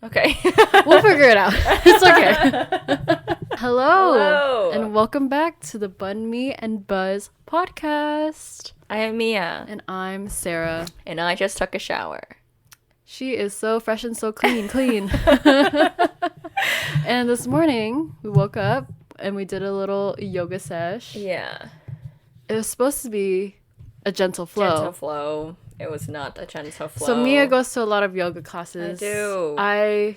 Okay. We'll figure it out. It's okay. Hello. And welcome back to the Bun Me and Buzz podcast. I am Mia. And I'm Sarah. And I just took a shower. She is so fresh and so clean. And this morning, we woke up and we did a little yoga sesh. Yeah. It was supposed to be a gentle flow. Gentle flow. It was not a gentle flow. So Mia goes to a lot of yoga classes. I do. I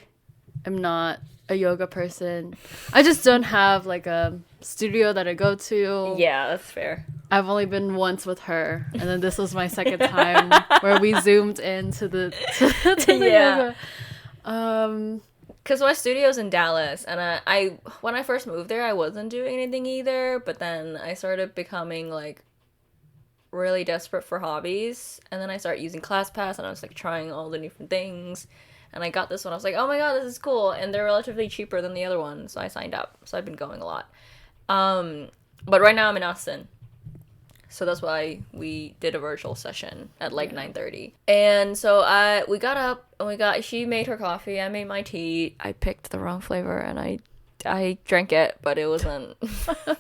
am not a yoga person. I just don't have like a studio that I go to. Yeah, that's fair. I've only been once with her, and then this was my second time where we zoomed into the yoga. Because my studio's in Dallas, and I when I first moved there, I wasn't doing anything either, but then I started becoming like really desperate for hobbies, and then I started using ClassPass, and I was like trying all the different things, and I got this one. I was like, oh my god, this is cool, and they're relatively cheaper than the other one, so I signed up. So I've been going a lot. But right now I'm in Austin, so that's why we did a virtual session at like 9:30. And so we got up and she made her coffee, I made my tea. I picked the wrong flavor and I drank it, but it wasn't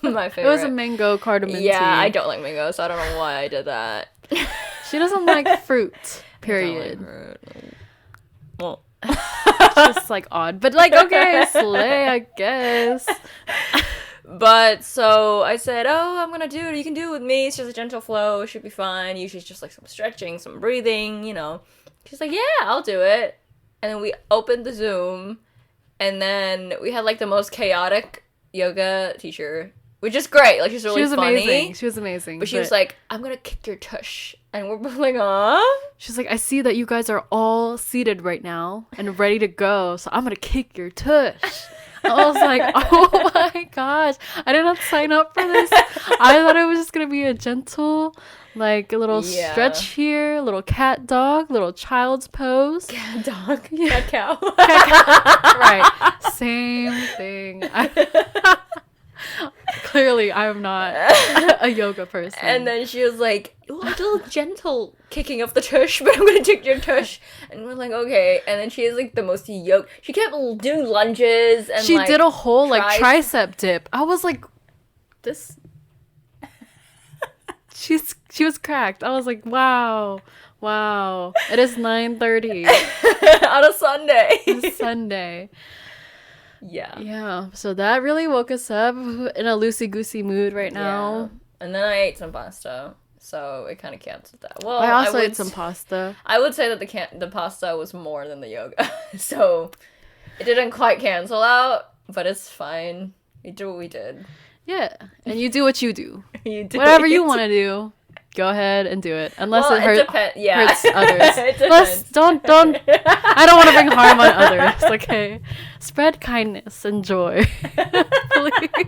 my favorite. It was a mango cardamom tea. Yeah, I don't like mango, so I don't know why I did that. She doesn't like fruit, period. I don't like fruit. Well, it's just like odd, but like, okay, slay, I guess. But so I said, oh, I'm gonna do it. You can do it with me. It's just a gentle flow. It should be fine. Usually it's just like some stretching, some breathing, you know. She's like, yeah, I'll do it. And then we opened the Zoom, and then we had like the most chaotic yoga teacher, which is great. Like, she's really funny. Amazing. She was amazing. But she was like, I'm gonna kick your tush. And we're both like, aw. She's like, I see that you guys are all seated right now and ready to go, so I'm gonna kick your tush. I was like, oh my gosh, I did not sign up for this. I thought it was just gonna be a gentle, like a little stretch here, little cat dog, little child's pose. Cat dog, cat cow. Right, same thing. Clearly, I'm not a yoga person. And then she was like, well, a little gentle kicking of the tush, but I'm gonna take your tush. And we're like, okay. And then she is like the most yoke. She kept doing lunges and she like, did a whole like tricep dip. I was like, this. She was cracked. I was like, wow. It is 9:30 on a Sunday. It's Sunday. Yeah. So that really woke us up in a loosey-goosey mood right now. Yeah. And then I ate some pasta, so it kind of canceled that. Well, I also ate some pasta. I would say that the pasta was more than the yoga, so it didn't quite cancel out, but it's fine. We did what we did. Yeah, and you do what you do. You do whatever you want to do. Go ahead and do it, unless it hurts others. It Let's don't. I don't want to bring harm on others. Okay, spread kindness and joy. Please.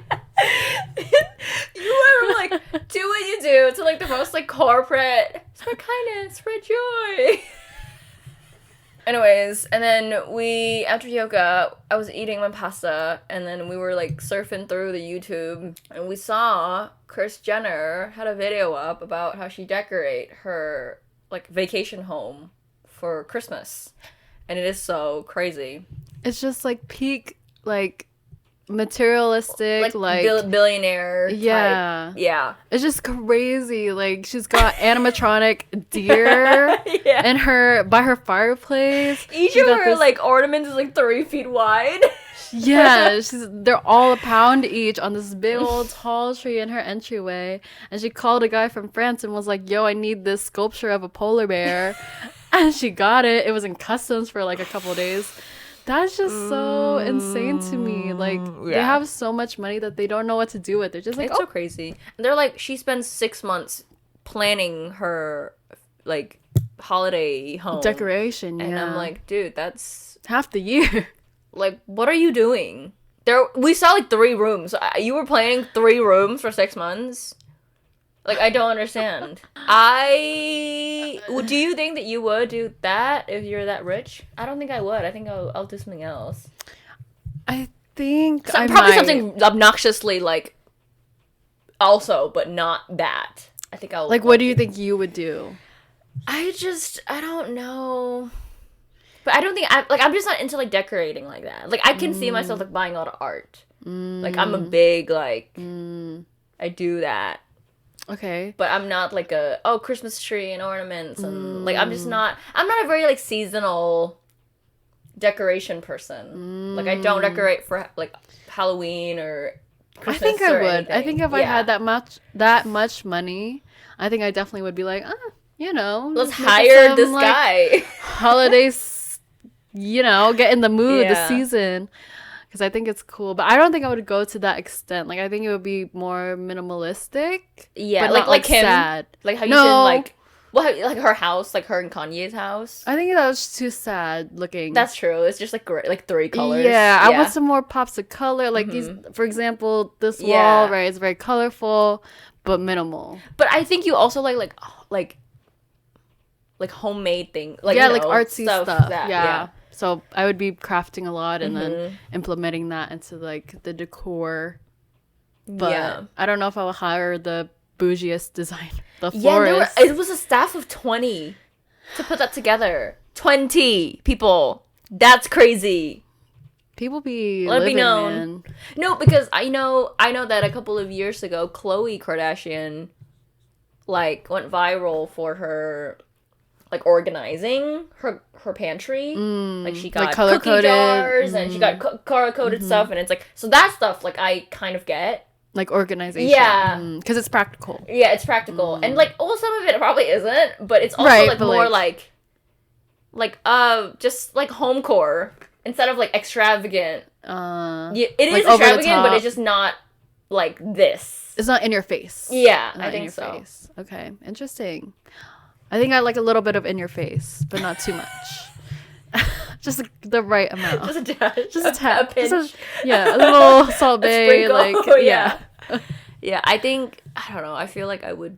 You were like, do what you do. It's like the most like corporate. Spread kindness, spread joy. Anyways, and then after yoga, I was eating my pasta, and then we were like surfing through the YouTube, and we saw Kris Jenner had a video up about how she decorate her like vacation home for Christmas, and it is so crazy. It's just like peak like materialistic like billionaire type. Yeah, it's just crazy. Like, she's got animatronic deer and by her fireplace. Each of her like ornaments is like 3 feet wide. Yeah, they're all a pound each on this big old tall tree in her entryway, and she called a guy from France and was like, yo, I need this sculpture of a polar bear. And she got it. It was in customs for like a couple of days. That's just so insane to me. Like, they have so much money that they don't know what to do with. They're just like, it's so crazy. And they're like, she spends 6 months planning her, like, holiday home. Decoration, And I'm like, dude, that's half the year. Like, what are you doing? We saw, like, 3 rooms. You were planning 3 rooms for 6 months? Like, I don't understand. Do you think that you would do that if you're that rich? I don't think I would. I think I'll do something else. I think something obnoxiously, like, also, but not that. I think I'll... Like, what do you think you would do? I don't know. But I don't think I'm just not into like decorating like that. Like I can see myself like buying a lot of art. Like I'm a big like I do that. Okay. But I'm not like Christmas tree and ornaments and like I'm not a very like seasonal decoration person. Like I don't decorate for like Halloween or Christmas. I think I would. Anything. I think if I had that much money, I think I definitely would be like, let's hire this guy. Holidays, get in the mood, the season. Because I think it's cool, but I don't think I would go to that extent. Like I think it would be more minimalistic. Yeah, but like not, like him. sad. Like how you did like like her house, like her and Kanye's house. I think that was too sad looking. That's true. It's just like great, like 3 colors. Yeah, I want some more pops of color. Like these, for example, this wall, right? It's very colorful, but minimal. But I think you also like homemade things. Like like artsy stuff. Yeah. So I would be crafting a lot and then implementing that into like the decor. But I don't know if I will hire the bougiest designer, the florist. It was a staff of 20 to put that together. 20 people. That's crazy. People be Let it be known. Man. No, because I know that a couple of years ago, Khloe Kardashian like went viral for her like organizing her pantry. Like she got like cookie jars and she got color-coded stuff, and it's like, so that stuff like I kind of get. Like organization. Yeah. Because it's practical. Yeah, it's practical. And like, some of it probably isn't, but it's also like more like just like home core instead of like extravagant. It is like extravagant, but it's just not like this. It's not in your face. Yeah, I think so. Face. Okay, interesting. I think I like a little bit of in your face, but not too much. Just the right amount. Just a dash. Just a tap. A pinch. A little Salt Bae. Like, yeah. Yeah, I think, I don't know, I feel like I would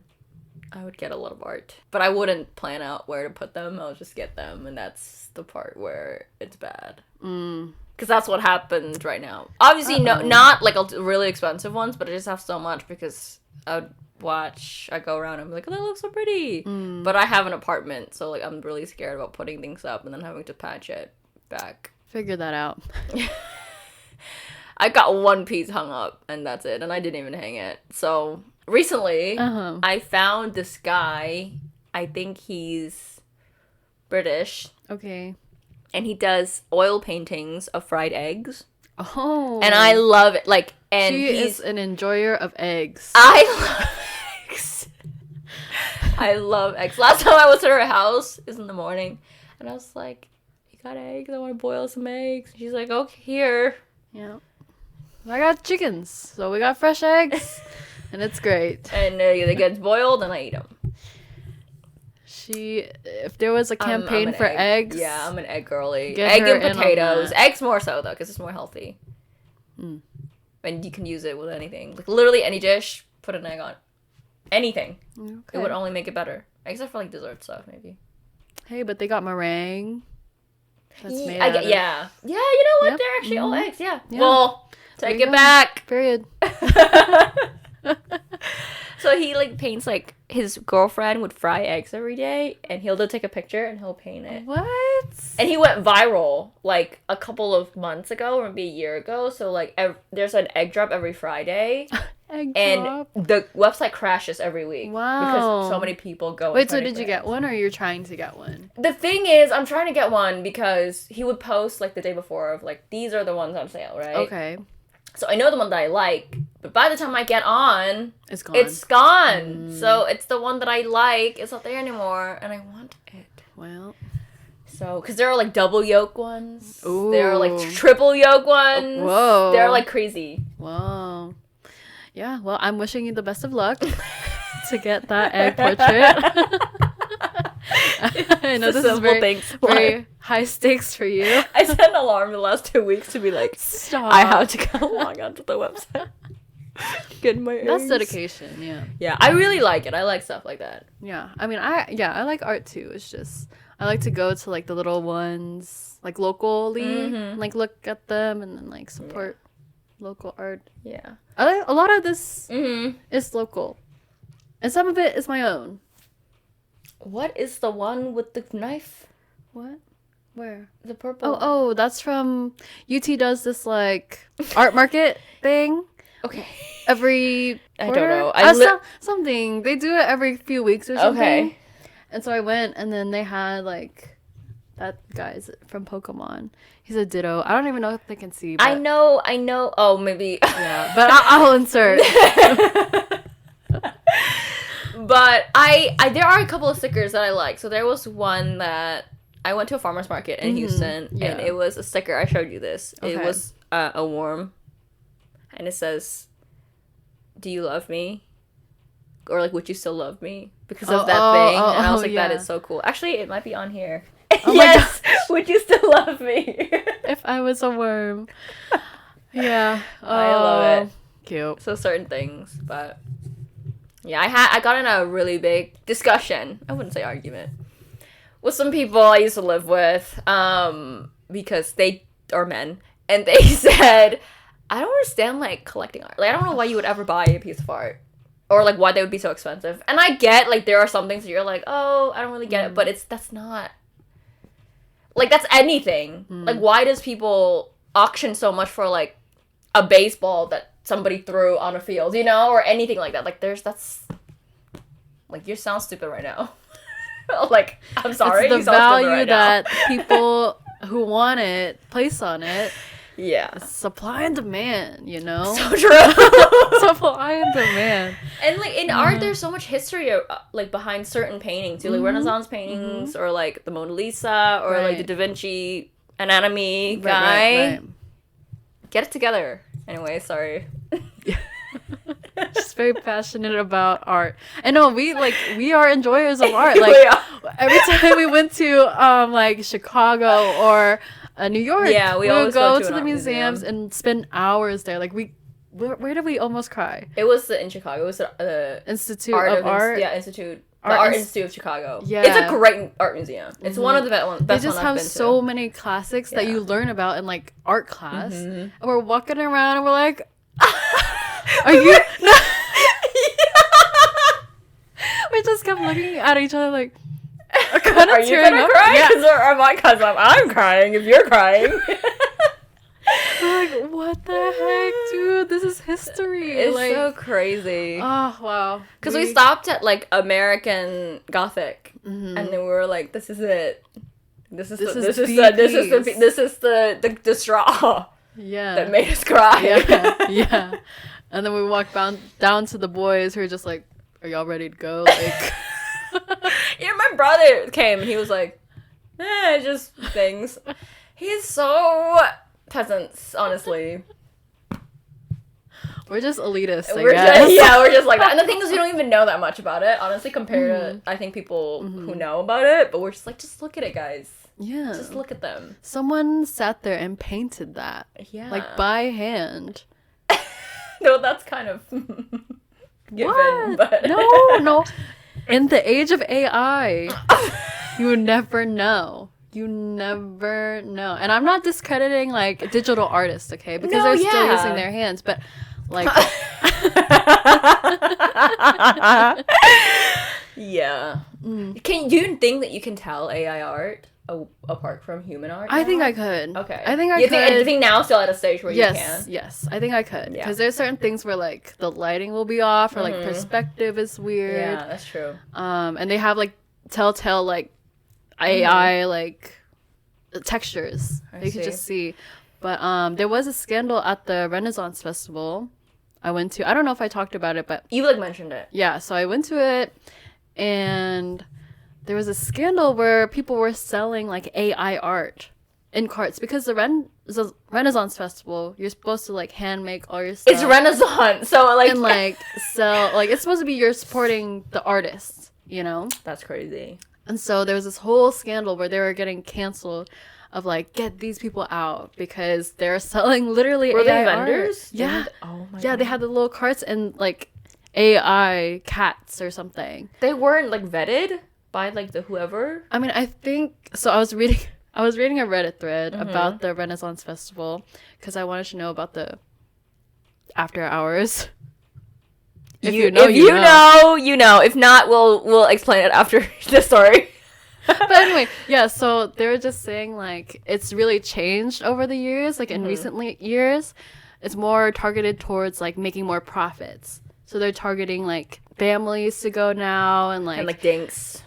get a lot of art. But I wouldn't plan out where to put them. I'll just get them, and that's the part where it's bad. Because that's what happened right now. Obviously, not like really expensive ones, but I just have so much because I go around and I'm like, oh, that looks so pretty. But I have an apartment, so like I'm really scared about putting things up and then having to patch it back. Figure that out. I got one piece hung up and that's it, and I didn't even hang it. So recently, I found this guy. I think he's British. Okay. And he does oil paintings of fried eggs. Oh. And I love it. Like, and he's an enjoyer of eggs. I love eggs. I love eggs. Last time I was at her house, it was in the morning, and I was like, "You got eggs? I want to boil some eggs." She's like, "Okay, here." Yeah. I got chickens, so we got fresh eggs, and it's great. And they get boiled, and I eat them. If there was a campaign for eggs, yeah, I'm an egg girly. Egg and potatoes. Eggs more so though, because it's more healthy. And you can use it with anything, like literally any dish. Put an egg on anything. Okay. It would only make it better, except for like dessert stuff, maybe. Hey, but they got meringue. That's made yeah. You know what? They're actually all eggs. Yeah. Well, take it back. Period. So he like paints like his girlfriend would fry eggs every day, and he'll take a picture and he'll paint it. What? And he went viral like a couple of months ago, or maybe a year ago. So like there's an egg drop every Friday. And the website crashes every week. Wow. Because so many people go. Wait, so did you get one, or you're trying to get one? The thing is, I'm trying to get one because he would post like the day before of like, these are the ones on sale, right? Okay. So I know the one that I like, but by the time I get on, it's gone. So it's the one that I like. It's not there anymore, and I want it. Well. So, because there are like double yolk ones. Ooh. There are like triple yolk ones. Whoa. They're like crazy. Whoa. Yeah, well, I'm wishing you the best of luck to get that egg portrait. I know this is very high stakes for you. I set an alarm the last 2 weeks to be like, stop. I have to go log onto the website. Get my eggs. That's dedication, yeah. Yeah, I really like it. I like stuff like that. Yeah, I mean, I like art too. It's just, I like to go to like the little ones, like locally, like look at them and then like support local art. Yeah. A lot of this is local. And some of it is my own. What is the one with the knife? What? Where? The purple. Oh, that's from UT does this like art market thing. Okay. Every quarter? I don't know. Something. They do it every few weeks or something. Okay. And so I went, and then they had like that guy's from Pokemon. He's a Ditto. I don't even know if they can see. But... I know. Oh, maybe. Yeah, but I'll insert. But I there are a couple of stickers that I like. So there was one that I went to a farmer's market in Houston, and it was a sticker. I showed you this. Okay. It was a worm, and it says, "Do you love me?" Or like, "Would you still love me?" Because of that thing. And I was like, that is so cool. Actually, it might be on here. Oh yes. Would you still love me? If I was a worm. Yeah. I love it. Cute. So certain things, but yeah, I got in a really big discussion. I wouldn't say argument with some people I used to live with, because they are men, and they said, I don't understand like collecting art. Like I don't know why you would ever buy a piece of art, or like why they would be so expensive. And I get like there are some things that you're like, oh, I don't really get it, but that's not like that's anything. Like why does people auction so much for like a baseball that somebody threw on a field, you know, or anything like that? Like that's like you sound stupid right now. Like I'm sorry. It's the value that people who want it place on it. Yeah. Supply and demand, you know? So true. Supply and demand. And like in art, there's so much history like behind certain paintings, like Renaissance paintings, or like the Mona Lisa, or like the Da Vinci anatomy guy. Right. Get it together. Anyway, sorry. Just very passionate about art. And no, we are enjoyers of art. Like every time we went to like Chicago or New York, we would go to the museums and spend hours there. Like where did we almost cry? It was in Chicago. It was the Institute of Art. Institute. The Art Institute of Chicago. Yeah. It's a great art museum. It's one of the best ones I've been to. They just have so many classics that you learn about in like art class. And we're walking around and we're like, are you? No. We just kept looking at each other like, kind of are you gonna cry? Yeah. Or am I? Because I'm crying if you're crying. We're like, what the heck, dude? This is history. It's like, so crazy. Oh wow. Because we stopped at like American Gothic, and then we were like, this is it. This is the straw. Yeah. That made us cry. Yeah. And then we walked down to the boys who were just like, are y'all ready to go? Like, yeah, my brother came and he was like, just things. He's so peasants, honestly. We're just elitists, I guess. We're just like that. And the thing is, we don't even know that much about it, honestly, compared to, I think, people who know about it. But we're just like, just look at it, guys. Yeah. Just look at them. Someone sat there and painted that. Yeah. Like, by hand. No, that's kind of given. What? But No. In the age of AI, you never know. You never know. And I'm not discrediting, like, digital artists, okay? Because they're still using their hands. But, like... Yeah. Do you think that you can tell AI art apart from human art? I think I could. Okay. I think I could. You think now still at a stage where you can? Yes, I think I could. Because there's certain things where like the lighting will be off or like perspective is weird. Yeah, that's true. And they have like telltale like AI like textures you can just see. But there was a scandal at the Renaissance Festival I went to. I don't know if I talked about it, but you like mentioned it. Yeah, so I went to it and there was a scandal where people were selling like AI art in carts because the Renaissance Festival, you're supposed to like hand make all your stuff. It's Renaissance, so like and like sell like it's supposed to be you're supporting the artists, you know? That's crazy. And so there was this whole scandal where they were getting canceled of like get these people out because they're selling literally were AI they vendors? Art. Yeah. Oh my God. They had the little carts and like AI cats or something. They weren't like vetted by like the whoever. I mean, I think so. I was reading a Reddit thread about the Renaissance Festival because I wanted to know about the after hours. If you know. If not, we'll explain it after the story. But anyway, yeah, so they were just saying like it's really changed over the years, like in recent years. It's more targeted towards like making more profits. So they're targeting like families to go now and like dinks.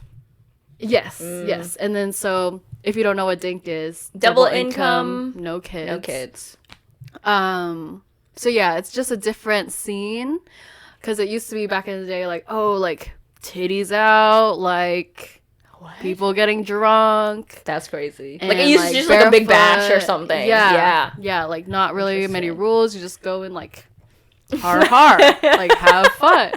Yes, yes. And then so if you don't know what dink is, Double income, no kids. No kids. So yeah, it's just a different scene because it used to be back in the day like, oh, like titties out, like people getting drunk. That's crazy. And, like it used to just like a big bash or something. Yeah, like not really many rules. You just go in like hard, like have fun.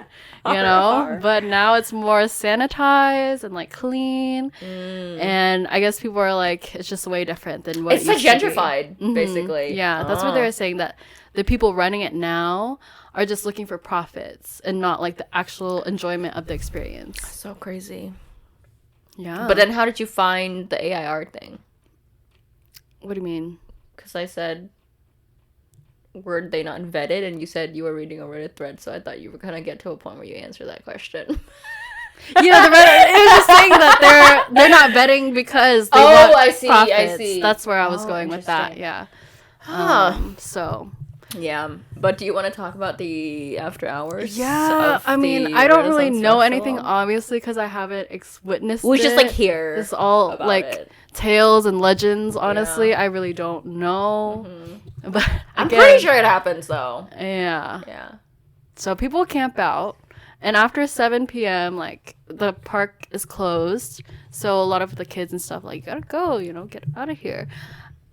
You know, but now it's more sanitized and like clean, and I guess people are like, it's just way different than what it's like gentrified, basically. Yeah, that's what they were saying, that the people running it now are just looking for profits and not like the actual enjoyment of the experience. So crazy. Yeah. But then, how did you find the AIR thing? What do you mean? Because I said, were they not vetted? And you said you were reading a Reddit thread, so I thought you were gonna get to a point where you answer that question. Yeah, the Reddit, it was just saying that they're not vetting because they want I see, profits. I see. That's where I was going with that. Yeah. So. Yeah, but do you want to talk about the after hours? Yeah, I mean, I don't really know anything, obviously, because I haven't witnessed we it. just like hear. It's all like it. tales and legends. Honestly, I really don't know. But I'm pretty sure it happens though. Yeah. Yeah. So people camp out, and after 7 p.m., like the park is closed. So a lot of the kids and stuff like, you gotta go, get out of here.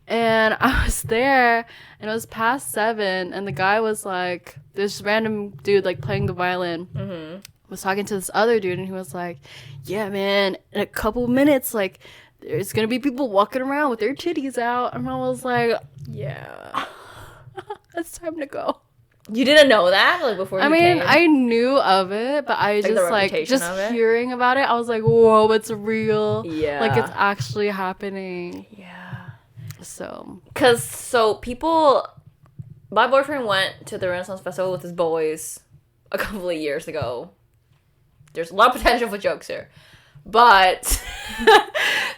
And I was there, and it was past 7, and the guy was like, this random dude like playing the violin was talking to this other dude, and he was like, yeah, man, in a couple minutes, like, there's gonna be people walking around with their titties out. And I was like, yeah, it's time to go. You didn't know that like before? I knew of it, but I just hearing about it, I was like, whoa, it's real. Yeah, like it's actually happening. Yeah. My boyfriend went to the Renaissance Festival with his boys a couple of years ago. There's a lot of potential for jokes here. But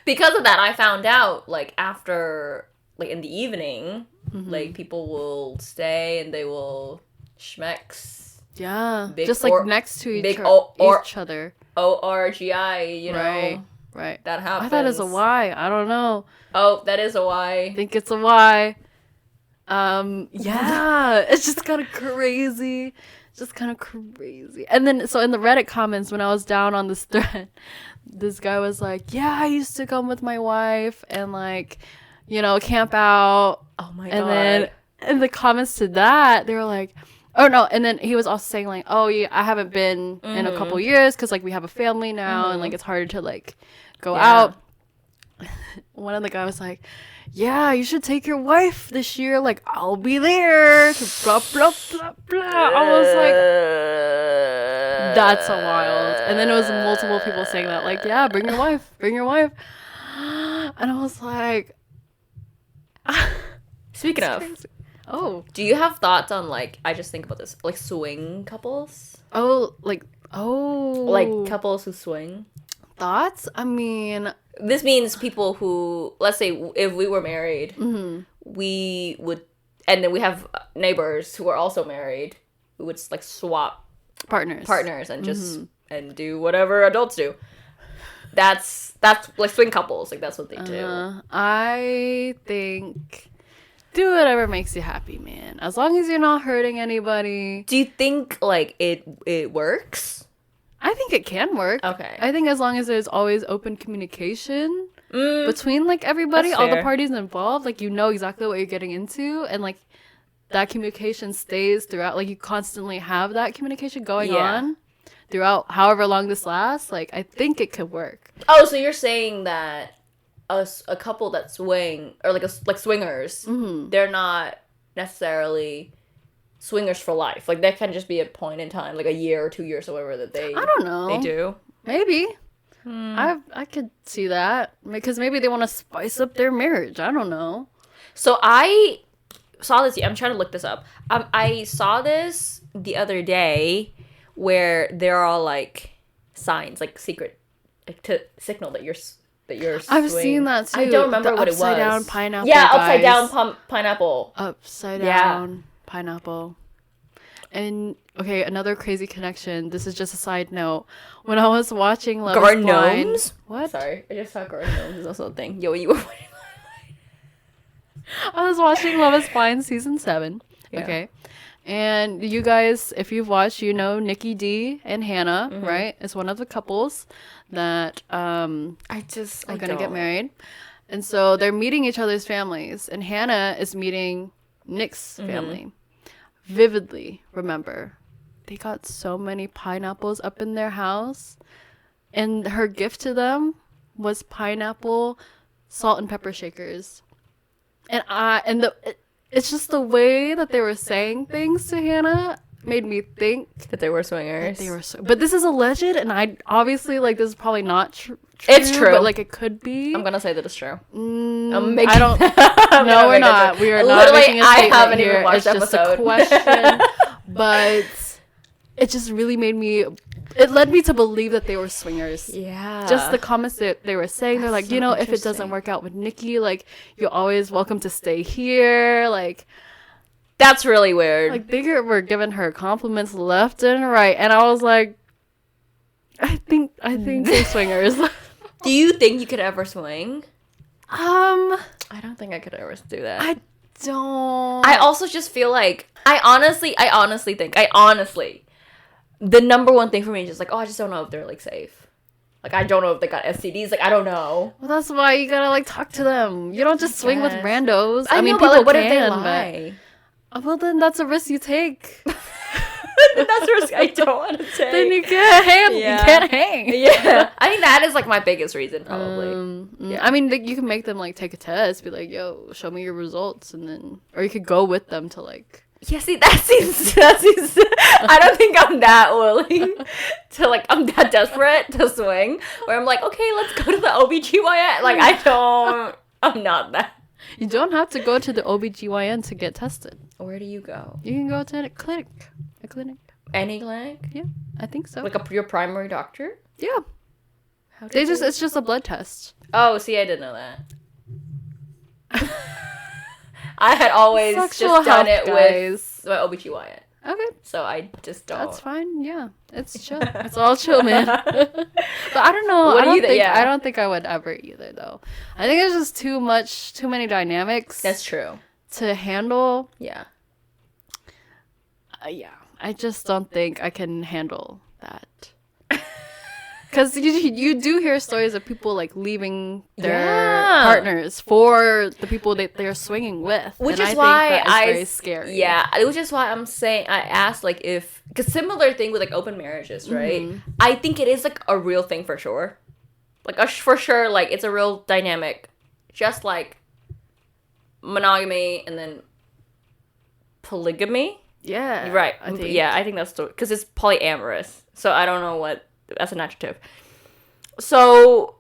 because of that, I found out, like, after, like, in the evening, like, people will stay and they will schmex. Yeah. Just, like, next to each other. ORGI, you know. Right. That happens. I thought it was a Y. I don't know. Oh, that is a Y. I think it's a Y. Yeah. It's just kind of crazy. And then, so in the Reddit comments, when I was down on this thread, this guy was like, yeah, I used to come with my wife and, like, camp out. Oh, my God. And then in the comments to that, they were like, oh, no. And then he was also saying, like, oh, yeah, I haven't been in a couple years because, like, we have a family now and, like, it's harder to, like, go out. One of the guys was like, yeah, you should take your wife this year. Like, I'll be there. Blah, blah, blah, blah. I was like, that's so wild. And then it was multiple people saying that. Like, yeah, bring your wife. Bring your wife. And I was like... Speaking of... Crazy. Oh. Do you have thoughts on, like, I just think about this, like, swing couples? Like, couples who swing? Thoughts? I mean... This means people who, let's say, if we were married, we would, and then we have neighbors who are also married, we would, like, swap partners and just, and do whatever adults do. That's like, swing couples, like, that's what they do. I think... Do whatever makes you happy, man. As long as you're not hurting anybody. Do you think, like, it works? I think it can work. Okay. I think as long as there's always open communication between, like, everybody, all the parties involved, like, you know exactly what you're getting into, and, like, that communication stays throughout. Like, you constantly have that communication going on throughout however long this lasts. Like, I think it could work. Oh, so you're saying that a couple that swing, or like swingers, they're not necessarily swingers for life. Like, that can just be a point in time, like a year or 2 years or whatever that they... I don't know. They do. Maybe. I could see that. Because maybe they want to spice up their marriage. I don't know. So I saw this... I'm trying to look this up. I saw this the other day where there are, like, signs, like, secret... Like, to signal that you're that you're I've seen that too. I don't remember what it was. Upside down pineapple. Yeah, guys. upside down pineapple. Upside down pineapple. And okay, another crazy connection. This is just a side note. When I was watching Love Garden is Blind, Gnomes? What? Sorry, I just saw Garden Gnomes is also a thing. Yo, you were I was watching Love is Blind season 7. Yeah. Okay. And you guys, if you've watched, you know Nikki D and Hannah, right? It's one of the couples that are gonna get married. And so they're meeting each other's families. And Hannah is meeting Nick's family. Vividly remember, they got so many pineapples up in their house. And her gift to them was pineapple salt and pepper shakers. And it's just the way that they were saying things to Hannah made me think that they were swingers. But this is alleged, and I obviously like this is probably not true. It's true, but like it could be. I'm gonna say that it's true. I don't. No, we're not. We are not making a statement. I haven't here. Even watched the episode. Just a question, but it just really made me. It led me to believe that they were swingers. Yeah. Just the comments that they were saying. They're like, so if it doesn't work out with Nikki, like, you're always welcome to stay here. Like, that's really weird. Like, they were giving her compliments left and right. And I was like, I think they're swingers. Do you think you could ever swing? I don't think I could ever do that. I don't. I also just feel like, I honestly think, the number one thing for me is just like, I just don't know if they're like safe. Like, I don't know if they got STDs. Like, I don't know. Well, that's why you gotta like talk to them. You don't just swing with randos. I mean, know, people but, like, what can, if they lie? But well, then that's a risk you take. That's a risk I don't want to take. Then you can't hang. Yeah. You can't hang. Yeah, I think that is like my biggest reason, probably. Yeah. I mean, like, you can make them like take a test, be like, "Yo, show me your results," and then, or you could go with them to like. Yeah, see, that seems. I don't think I'm that willing to like. I'm that desperate to swing. Where I'm like, okay, let's go to the OBGYN. Like, I'm not that. You don't have to go to the OBGYN to get tested. Where do you go? You can go to a clinic. Any clinic? Yeah, I think so. Like your primary doctor? Yeah. It's just a blood test. Oh, see, I didn't know that. I had always just done it with my OBGYN. Okay. So I just don't. That's fine. Yeah. It's chill. It's all chill, man. But I don't know. I don't think I would ever either, though. I think it's just too many dynamics. That's true. To handle. Yeah. Yeah. I just don't think I can handle that. Because you do hear stories of people like leaving their partners for the people that they're swinging with, which is why think that is very scary. Yeah, which is why I'm saying I asked like because similar thing with like open marriages, right? I think it is like a real thing for sure, like for sure, like it's a real dynamic, just like monogamy and then polygamy. Yeah, right. I think that's because it's polyamorous. So I don't know what. That's an adjective. So,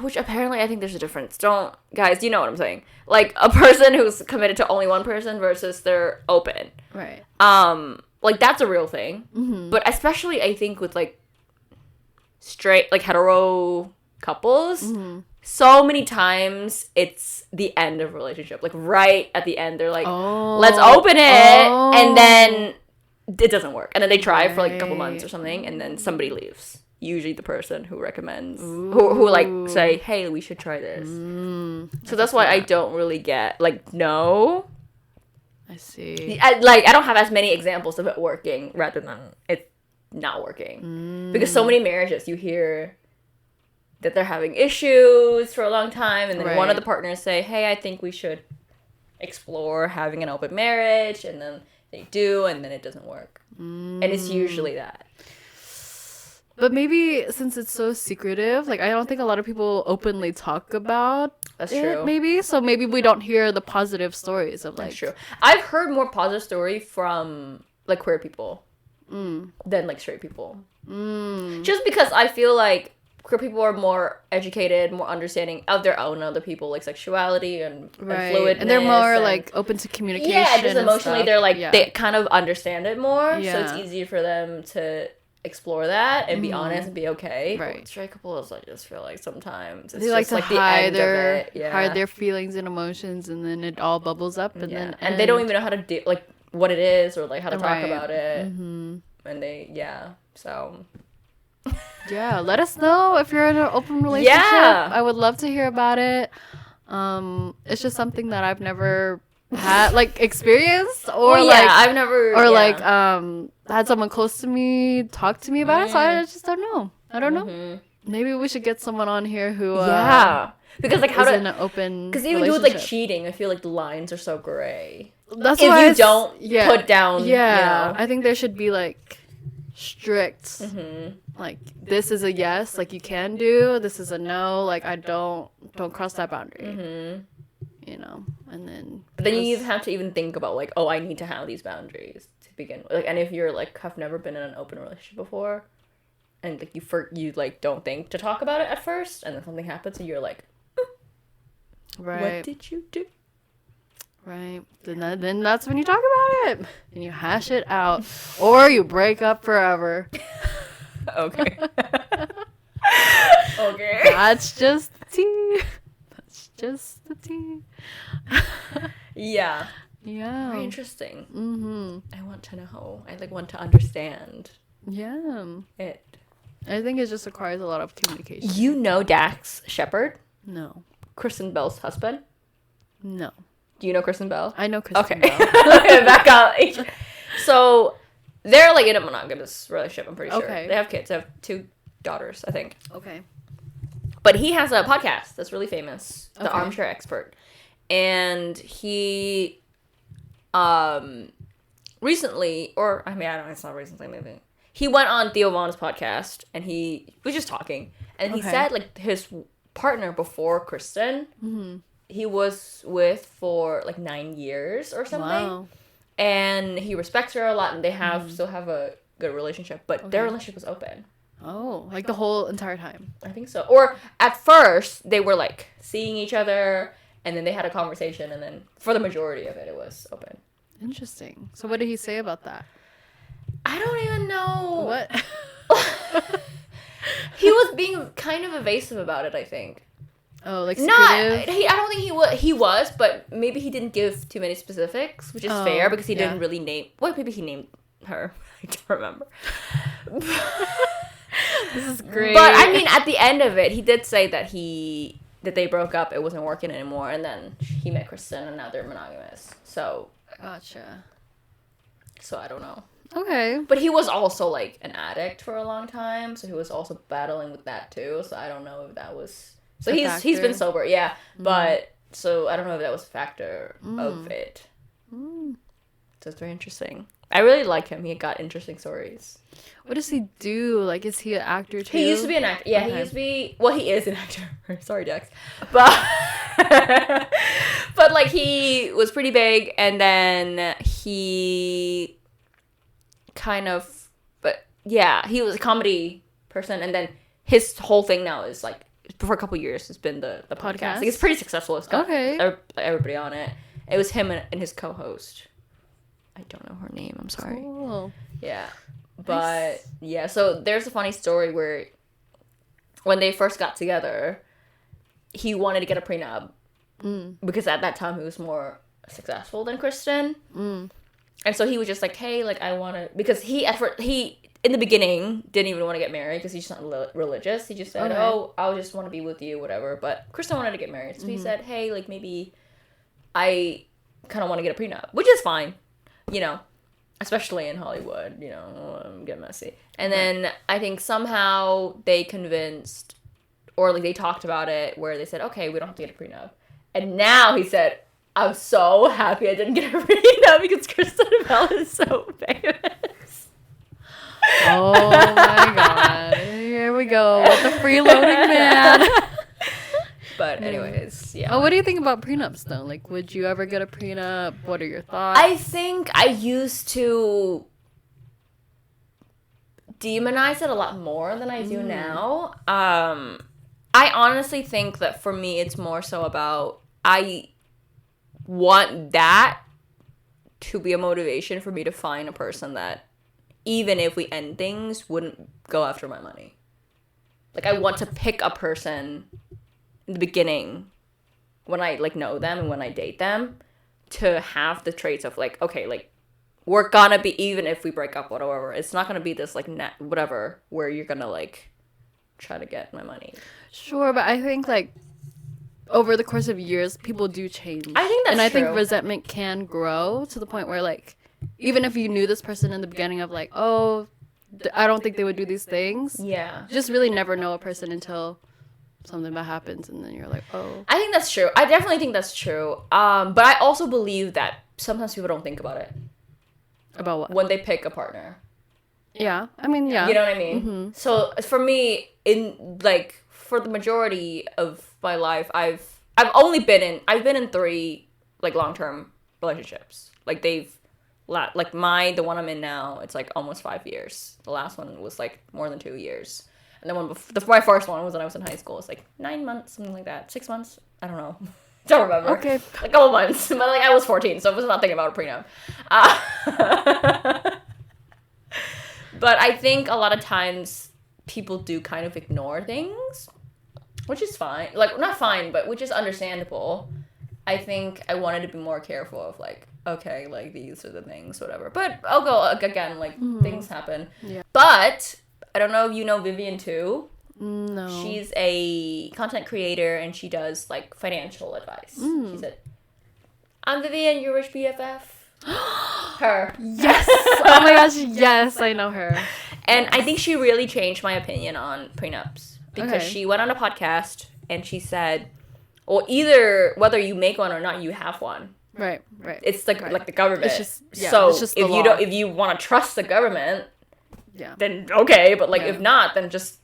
which apparently I think there's a difference. Guys, you know what I'm saying? Like a person who's committed to only one person versus they're open. Right. Like that's a real thing. Mm-hmm. But especially I think with like straight, like hetero couples, so many times it's the end of a relationship. Like right at the end, they're like, let's open it. And then it doesn't work, and then they try for like a couple months or something, and then somebody leaves, usually the person who recommends who like say, hey, we should try this. So that's why I don't really get like, no, I see. I don't have as many examples of it working rather than it not working, because so many marriages you hear that they're having issues for a long time, and then one of the partners say, hey, I think we should explore having an open marriage, and then they do, and then it doesn't work. And it's usually that. But maybe since it's so secretive, like I don't think a lot of people openly talk about true. Maybe. So maybe we don't hear the positive stories of like... That's true. I've heard more positive story from like queer people than like straight people. Just because I feel like queer people are more educated, more understanding of their own and other people, like sexuality and fluidness. And they're more like open to communication. Yeah, just emotionally, they're like, they kind of understand it more. Yeah. So it's easier for them to explore that and be honest and be okay. Right. But straight couples, I just feel like sometimes it's They just like to like the end of it. Yeah. hide their feelings and emotions, and then it all bubbles up, and then and they don't even know how to do like what it is or like how to talk Right. about it. And so yeah, let us know if you're in an open relationship. Yeah. I would love to hear about it. It's just something that I've never had like experienced or I've never like had someone close to me talk to me about it, so I just don't know. I don't know. Maybe we should get someone on here who because like how is to in an open because even with like relationship. cheating, I feel like the lines are so gray. That's If why you don't put down, I think there should be like strict like this is a yes, like you can do, this is a no, like I don't cross that boundary. You know, and then but then you have to even think about like, oh, I need to have these boundaries to begin with. Like, and if you're like have never been in an open relationship before, and like you like don't think to talk about it at first, and then something happens, and you're like, right, what did you do? Right. Then that's when you talk about it and you hash it out, or you break up forever. Okay. Okay. That's just the tea. That's just the tea. Yeah. Yeah. Very interesting. Mm-hmm. I want to know. I like want to understand. Yeah. It. I think it just requires a lot of communication. You know Dax Shepard? No. Kristen Bell's husband? No. Do you know Kristen Bell? I know Kristen Okay. Bell. Back up. So they're like in a monogamous relationship, I'm pretty sure. Okay. They have kids. They have 2 daughters, I think. Okay. But he has a podcast that's really famous, The Okay. Armchair Expert. And he recently, or I mean, I don't know, it's not recently, maybe. He went on Theo Von's podcast and he was just talking. And he said like his partner before Kristen, he was with for like 9 years or something. Wow. And he respects her a lot and they have still have a good relationship. But their relationship was open. Oh, like the whole entire time. I think so. Or at first they were like seeing each other and then they had a conversation and then for the majority of it it was open. Interesting. So what did he say about that? I don't even know. What? He was being kind of evasive about it, I think. Oh, like Not, secretive? I don't think he was, but maybe he didn't give too many specifics, which is fair because he didn't really name. Well, maybe he named her. I don't remember. This is great. But I mean, at the end of it, he did say that they broke up. It wasn't working anymore, and then he met Kristen, and now they're monogamous. So Gotcha. So I don't know. Okay. But he was also like an addict for a long time, so he was also battling with that too. So I don't know if that was. So he's been sober, yeah. But so I don't know if that was a factor of it. So it's very interesting. I really like him. He got interesting stories. What does he do? Like, is he an actor too? He used to be an actor. Yeah, he used to be. Well, he is an actor. Sorry, Dex. But but like he was pretty big, and then he kind of. But yeah, he was a comedy person, and then his whole thing now is like for a couple years it's been the podcast. Like, it's pretty successful. It's got everybody on it. It was him and his co-host. I don't know her name. I'm sorry. Cool. Yeah. But, yeah, so there's a funny story where when they first got together, he wanted to get a prenup because at that time he was more successful than Kristen. And so he was just like, hey, like, I want to... Because he, in the beginning, didn't even want to get married because he's just not religious. He just said, oh, I just want to be with you, whatever. But Kristen wanted to get married. So he said, hey, like, maybe I kind of want to get a prenup, which is fine, you know. Especially in Hollywood, you know, get messy. And then I think somehow they convinced, or like they talked about it, where they said, okay, we don't have to get a prenup. And now he said, I'm so happy I didn't get a prenup because Kristen Bell is so famous. Oh my god. Here we go with the freeloading man. But anyways, yeah. Oh, what do you think about prenups though? Like, would you ever get a prenup? What are your thoughts? I think I used to demonize it a lot more than I do now. I honestly think that for me, it's more so about I want that to be a motivation for me to find a person that even if we end things, wouldn't go after my money. Like, I want to pick a person in the beginning when I, like, know them and when I date them to have the traits of, like, okay, like, we're gonna be, even if we break up, whatever, it's not gonna be this, like, whatever, where you're gonna, like, try to get my money. Sure, but I think, like, over the course of years, people do change. I think that's true. And I true. think resentment can grow to the point where, like, even if you knew this person in the beginning of, like, oh, I don't think they would do these things. Yeah. You just really never know a person until something bad happens, and then you're like, oh. I think that's true. I definitely think that's true. But I also believe that sometimes people don't think about it. About what? When they pick a partner. Yeah. I mean, yeah. You know what I mean? Mm-hmm. So for me, for the majority of my life, I've been in 3, like, long-term relationships. Like, the one I'm in now, it's, like, almost 5 years. The last one was, like, more than 2 years. And then my first one was when I was in high school. It's, like, 9 months, something like that. 6 months? I don't know. Don't remember. Okay. A couple months. But, like, I was 14, so I was not thinking about a prenup. But I think a lot of times people do kind of ignore things, which is fine. Like, not fine, but which is understandable. I think I wanted to be more careful of, like, okay, like, these are the things, whatever. But I'll go, again, like, things happen. Yeah. But I don't know if you know Vivian too. No. She's a content creator, and she does, like, financial advice. She said, I'm Vivian, your rich BFF. Her. Yes. Oh my gosh, yes, I know her. And I think she really changed my opinion on prenups. Because she went on a podcast, and she said, well, either whether you make one or not, you have one. Right. It's like the government. It's just, so it's just if you want to trust the government, then okay. But, like, if not, then just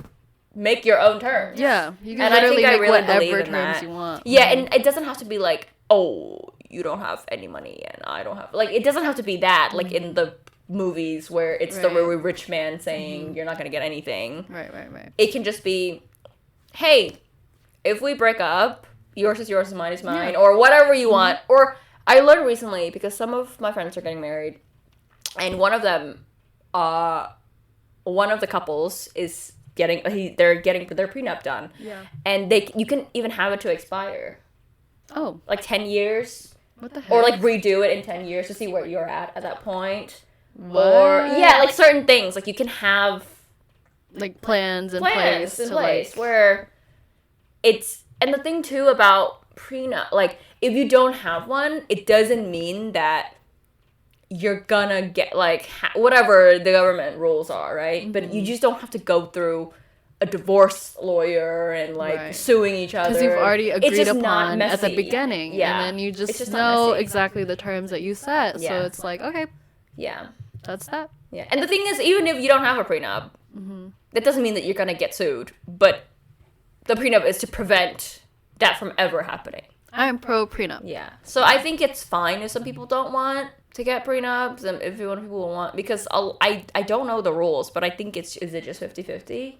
make your own terms. Yeah, you can literally make whatever terms you want. Yeah, and it doesn't have to be like, oh, you don't have any money and I don't have, like, it doesn't have to be that, like, in the movies where it's the really rich man saying you're not gonna get anything. Right. It can just be, hey, if we break up, yours is yours, mine is mine, or whatever you want. Or I learned recently, because some of my friends are getting married, and one of them, one of the couples is they're getting their prenup done. Yeah. And you can even have it to expire. Oh. Like 10 years. What the heck? Or, like, redo it in 10 years to see where you're at that point. What? Or, yeah, like, certain things. Like, you can have... like, plans in place. Like, where it's... And the thing, too, about prenup, like, if you don't have one, it doesn't mean that you're gonna get, like, whatever the government rules are, right? But you just don't have to go through a divorce lawyer and, like, suing each other. Because you've already agreed upon at the beginning. Yeah. And then you just know exactly the terms that you set. So it's like, okay. Yeah. That's that. Yeah. And the thing is, even if you don't have a prenup, that doesn't mean that you're gonna get sued. But the prenup is to prevent that from ever happening. I'm pro prenup. Yeah. So I think it's fine if some people don't want to get prenups, and if one people will want, because I don't know the rules, but I think is it just 50-50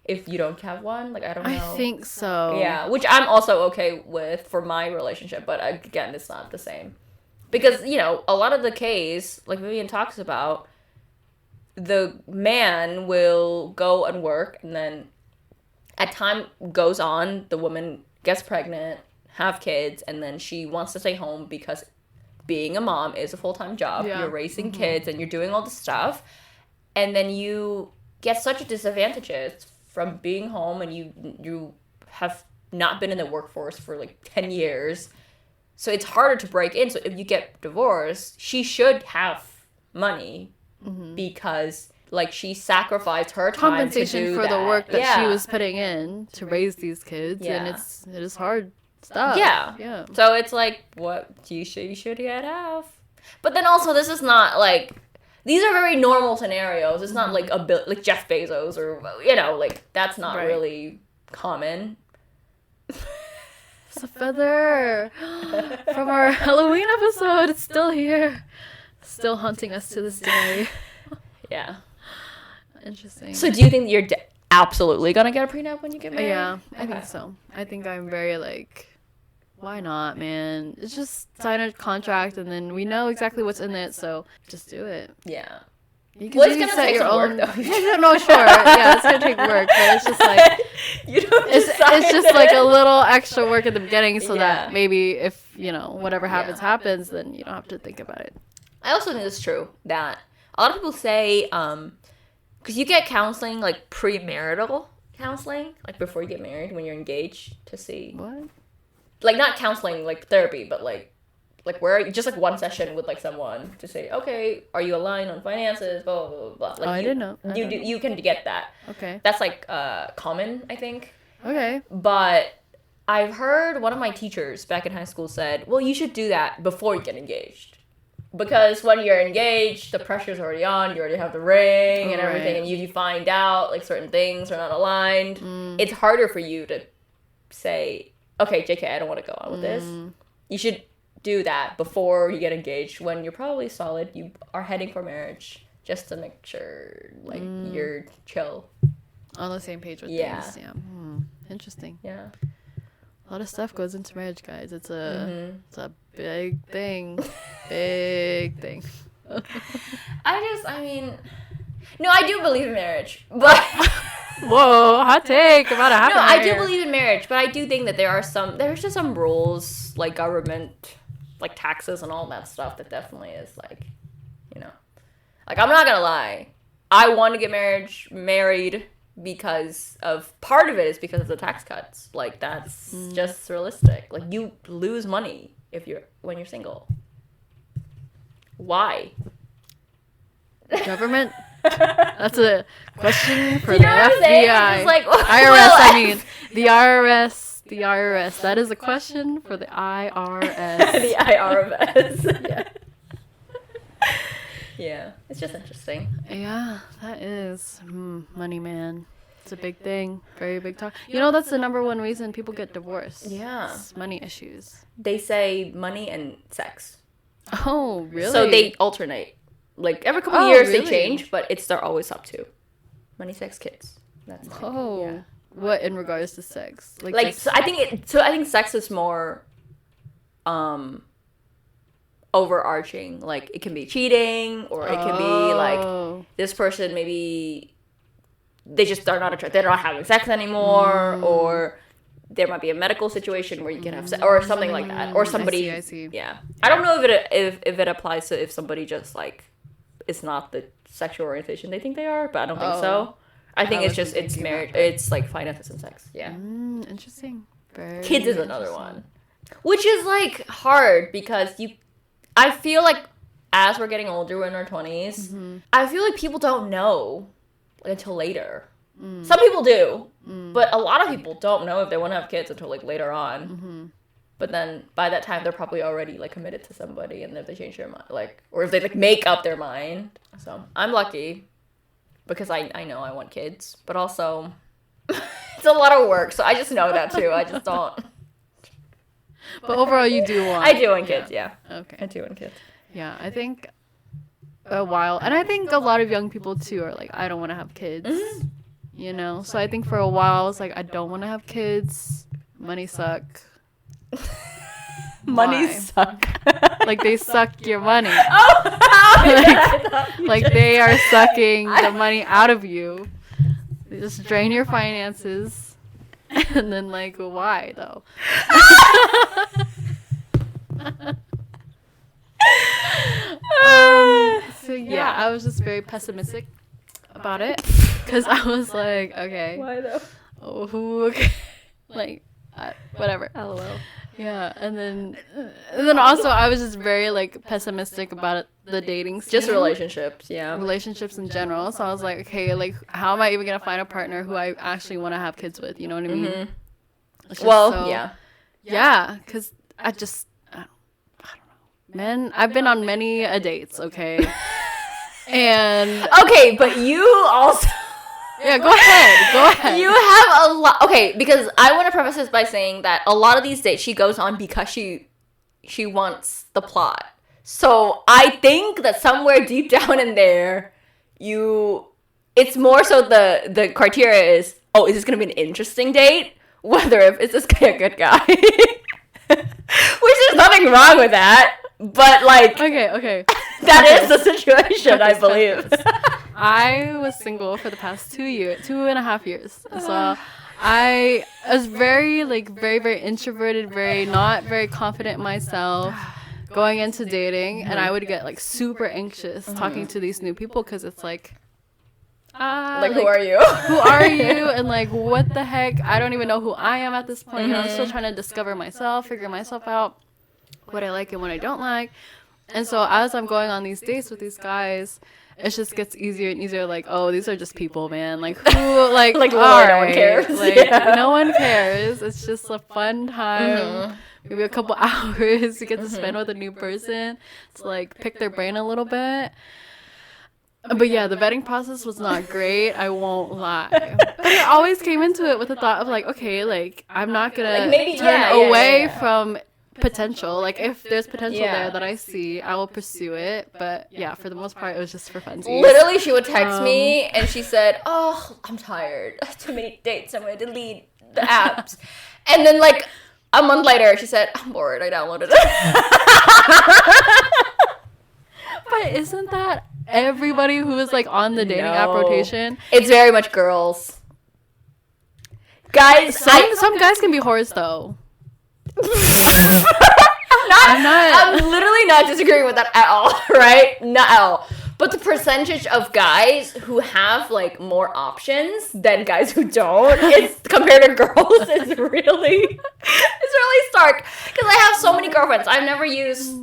if you don't have one? Like, I don't know. I think so. Yeah, which I'm also okay with for my relationship, but again, it's not the same. Because, you know, a lot of the case, like Vivian talks about, the man will go and work, and then as time goes on, the woman gets pregnant, have kids, and then she wants to stay home because being a mom is a full-time job. Yeah. You're raising kids and you're doing all this stuff, and then you get such disadvantages from being home, and you have not been in the workforce for like 10 years, so it's harder to break in. So if you get divorced, she should have money because, like, she sacrificed her time compensation to do for that. the work that she was putting in to raise these kids, and it is hard stuff. Yeah. So it's like, what you should get half. But then also, this is not like, these are very normal scenarios. It's not like like Jeff Bezos, or, you know, like, that's not really common. It's a feather from our Halloween episode. It's still here, still haunting us to this day. Yeah. Interesting. So do you think you're absolutely gonna get a prenup when you get married? Yeah, I think so. I think I'm very, like, why not, man? It's just sign a contract, and then we know exactly what's in it, so just do it. Yeah. You Well, it's gonna take some work, though. Yeah, no, sure. Yeah, it's gonna take work, but it's just like You don't it's decide just like a little extra work at the beginning, so Yeah. that maybe if whatever happens Yeah. happens, then you don't have to think about it. I also think it's true that a lot of people say, because you get counseling, like premarital counseling, like before you get married, when you're engaged, to see, What? like not counseling, like therapy, but like where just like one session with like someone to say, okay, are you aligned on finances, blah blah blah blah. Like I didn't know. You can get that. Okay. That's like common, I think. Okay. But I've heard one of my teachers back in high school said, well, you should do that before you get engaged. Because when you're engaged, the pressure's already on, you already have the ring and everything, and you find out like certain things are not aligned. It's harder for you to say, okay, JK, I don't want to go on with this. You should do that before you get engaged, when you're probably solid, you are heading for marriage, just to make sure like you're chill. On the same page with Yeah. things. Yeah. Interesting. Yeah. A lot of stuff goes into marriage, guys. It's a big thing. Big thing. I mean, no, I do believe in marriage, but Whoa, hot take about a half no, an I do hour. believe in marriage, but I do think that there's just some rules, like government, like taxes and all that stuff, that definitely is like, like I'm not gonna lie, I want to get married because of part of it is because of the tax cuts. Like that's just realistic. Like you lose money when you're single. Why? Government? That's a question for You know the what I'm saying? FBI. It's like, IRS, well, I mean. The IRS. The IRS. That is a question for the IRS. The IRS. Yeah. Yeah. It's just interesting. Yeah, that is. Money, man. It's a big thing. Very big talk. That's the number one reason people get divorced. Yeah. It's money issues. They say money and sex. Oh, really? So they alternate. Like every couple Oh, years they really? change, but they're always up to money, sex, kids. That's like, Oh. yeah. What in regards to sex? Like sex- so I think sex is more overarching. Like it can be cheating, or it can be like this person maybe they just are not attracted, they're not having sex anymore, or there might be a medical situation where you can have sex, or something like that, or somebody. I see. Yeah, I don't know if it applies to if somebody just like it's not the sexual orientation they think they are, but I don't think so. I think it's just it's marriage, it's like finances and sex. Yeah, Interesting. Very kids is another one, which is like hard because I feel like as we're getting older, we're in our 20s, I feel like people don't know until later. Some people do, but a lot of people don't know if they want to have kids until like later on. But then by that time, they're probably already like committed to somebody, and if they change their mind, like, or if they like make up their mind. So I'm lucky because I know I want kids, but also it's a lot of work. So I just know that too. I just don't. But overall, you do want. I do want kids. Yeah. Okay. I do want kids. Yeah, I think a while, and I think a lot of young people too are like, I don't want to have kids. So I think for a while, I was like, I don't want to have kids. Money suck. Money Why? suck. Like they suck your money. Oh, Like they are sucking the money out of you. They just drain your finances. And then like, why though? So yeah, I was just very pessimistic about it because I was like, okay, Why though? oh, okay, like whatever. LOL. Yeah, and then also I was just very like pessimistic about the dating scene. Just relationships, yeah. Relationships in general. So I was like, okay, like how am I even gonna find a partner who I actually want to have kids with? You know what I mean? It's just yeah, because I don't know, man. I've been on many a dates, okay, and Okay, but you also yeah, go ahead. you have a lot. Okay, because I want to preface this by saying that a lot of these dates she goes on because she wants the plot. So I think that somewhere deep down in there, it's more so the criteria is, oh, is this gonna be an interesting date? Whether is this guy a good guy? Which there's nothing wrong with that, but like Okay. That is the situation, I believe. I was single for the past 2.5 years. So I was very, very introverted, not very confident in myself going into dating. And I would get like super anxious talking to these new people because it's like, who are you? Who are you? And like, what the heck? I don't even know who I am at this point. I'm still trying to discover myself, figure myself out, what I like and what I don't like. And so as I'm going on these dates with these guys, it just gets easier and easier. Like, oh, these are just people, man. Like, who, like, like, all right, right. No one cares. Like, no one cares. It's just a fun time. Maybe a couple hours you get to spend with a new person to like pick their brain a little bit. But yeah, the vetting process was not great. I won't lie. But I always came into it with the thought of like, okay, like I'm not gonna like maybe, turn away from potential. Like if there's potential there that I see, I will pursue it. But yeah, for the most part, it was just for funsies. Literally, she would text me and she said, "Oh, I'm tired. Too many dates. I'm gonna delete the apps." And then like a month later, she said, "I'm bored. I downloaded it." But isn't that everybody who is like on the dating app rotation? It's very much girls. Guys, some guys can be whores though. I'm literally not disagreeing with that at all, right? Not at all. But the percentage of guys who have like more options than guys who don't, it's compared to girls, is really stark. Because I have so many girlfriends. I've never used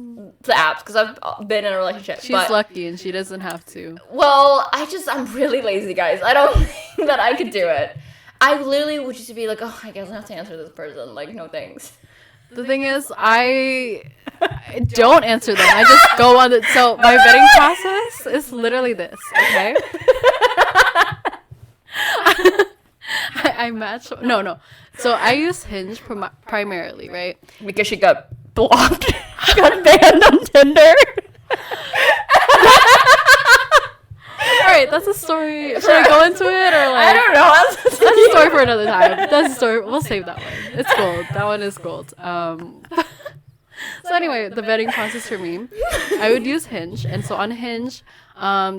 the apps because I've been in a relationship. She's lucky and she doesn't have to. Well, I'm really lazy, guys. I don't think that I could do it. I literally would just be like, oh, I guess I have to answer this person. Like, no thanks. The thing is, I don't answer them. I just go on it. So my vetting process is literally this, okay? I match. No. So I use Hinge primarily, right? Because she got blocked. She got banned on Tinder. Alright, that's a story. Should I go into it or like? I don't know. That's a story for another time. That's a story. We'll save that one. It's gold. That one is gold. So anyway, the vetting process for me, I would use Hinge, and so on Hinge,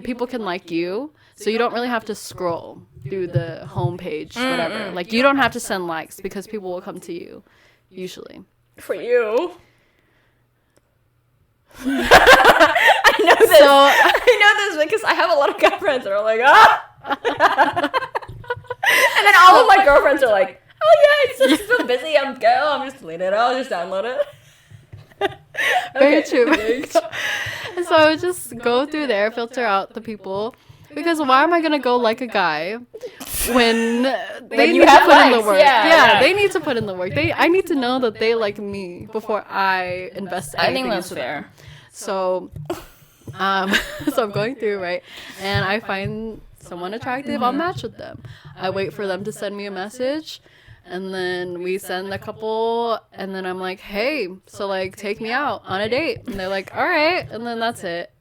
people can like you, so you don't really have to scroll through the homepage, whatever. Like you don't have to send likes because people will come to you, usually. For you. I know this because I have a lot of guy friends that are like, and then all of my girlfriends are like, oh yeah, it's just busy. I'm just deleting it. I'll just download it. Very true. And so I would just go through there, filter out the people. Because why am I gonna go like a guy when they need to put in the work? Yeah, they need to put in the work. I need to know that they like me before I invest anything into them. So, so I'm going through, right? And I find someone attractive, I'll match with them. I wait for them to send me a message, and then we send a couple, and then I'm like, hey, so like take me out on a date. And they're like, all right, and then that's it.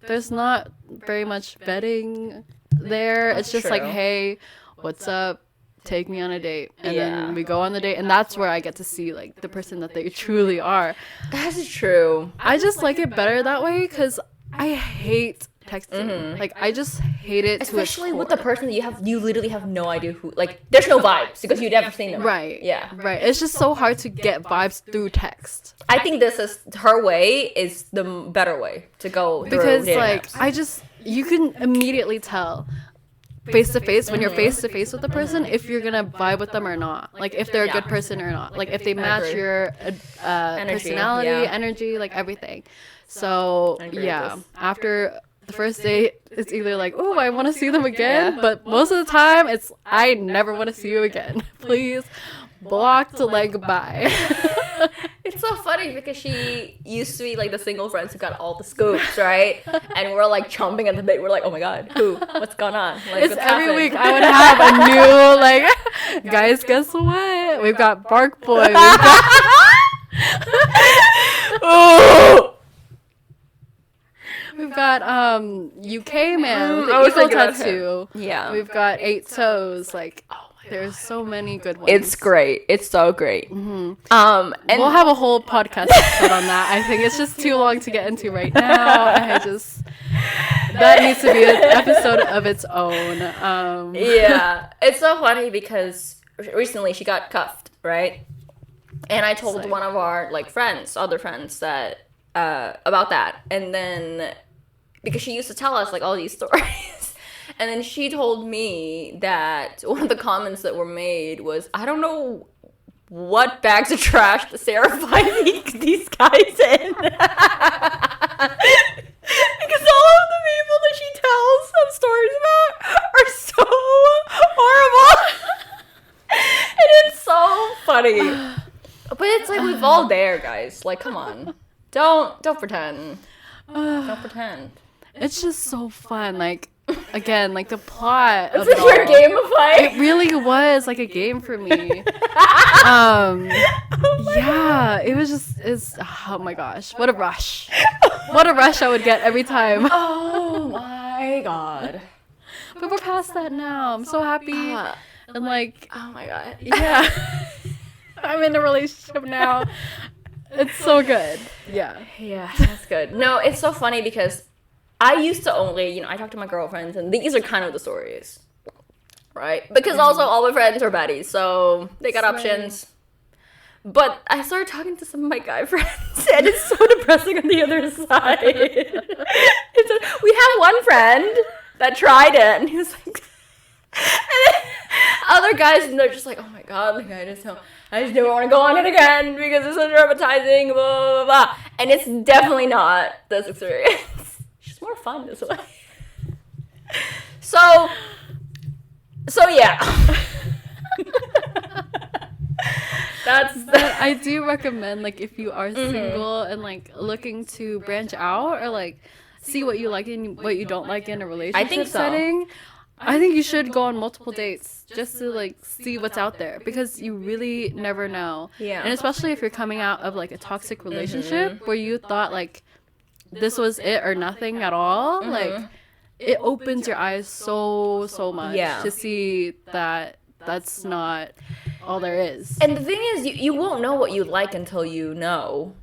There's not very much vetting there. It's just like, hey, what's up? Take me on a date. And then we go on the date, and that's where I get to see like the person that they truly are. That's true. I just like it better that way because I hate texting. Like I just hate it, especially with the person that you literally have no idea who. Like there's no vibes because you've never seen them. Right. Yeah. Right. It's just so hard to get vibes through text. I think this is her way is the better way to go through because like apps. You can immediately tell face to face when you're face to face with the person if you're gonna vibe with them or not, like if they're a good person or not, like if they match your personality, energy, like everything. So yeah, after the first date, it's either like, oh, I want to see them again, but most of the time it's I never want to see you again. Please block to like goodbye. It's so funny because she used to be like the single friends who got all the scoops, right? And we're like chomping at the bit. We're like, oh my god, who? What's going on? Like, it's every week I would have a new like, guys, guess what? We've got Bark Boy. We've got We've got UK man with the evil tattoo. Yeah. We've got 8 toes. Like, oh my There's so many good ones. It's great. It's so great. Mm-hmm. And we'll have a whole podcast episode on that. I think it's just too long to get into right now. That needs to be an episode of its own. Yeah, it's so funny because recently she got cuffed, right? And I told one of our like other friends that about that, and then because she used to tell us like all these stories, and then she told me that one of the comments that were made was, I don't know what bags of trash the Sarah finds these guys in. Because all of the people that she tells some stories about are so horrible. And it's so funny. But it's like we've all there, guys. Like, come on. Don't pretend. Don't pretend. It's just so fun. Like, again, like the plot of It's like your Gamify. It really was like a game for me. Yeah, it was just, oh my gosh, what a rush. What a rush I would get every time. Oh my god. But we're past that now. I'm so happy. And like, oh my god. Yeah. I'm in a relationship now. It's so good. Yeah, that's good. No, it's so funny because I used to only, I talk to my girlfriends, and these are kind of the stories, right? Because also all my friends are baddies, so they got options. But I started talking to some of my guy friends, and it's so depressing on the other side. We have one friend that tried it, and he was like, and then other guys, and they're just like, oh my god, like I just never want to go on it again because it's so traumatizing, blah, blah, blah. And it's definitely not this experience. It's just more fun this way. So yeah. But I do recommend, like, if you are single and like looking to branch out or like see what you like and what you don't like in a relationship setting, I think you should go on multiple dates just to like see what's out there, because you really never know. Yeah. And especially if you're coming out of like a toxic relationship where you thought like this was it or nothing at all, like it opens your eyes so much to see that that's not all there is. And the thing is, you won't know what you like until you know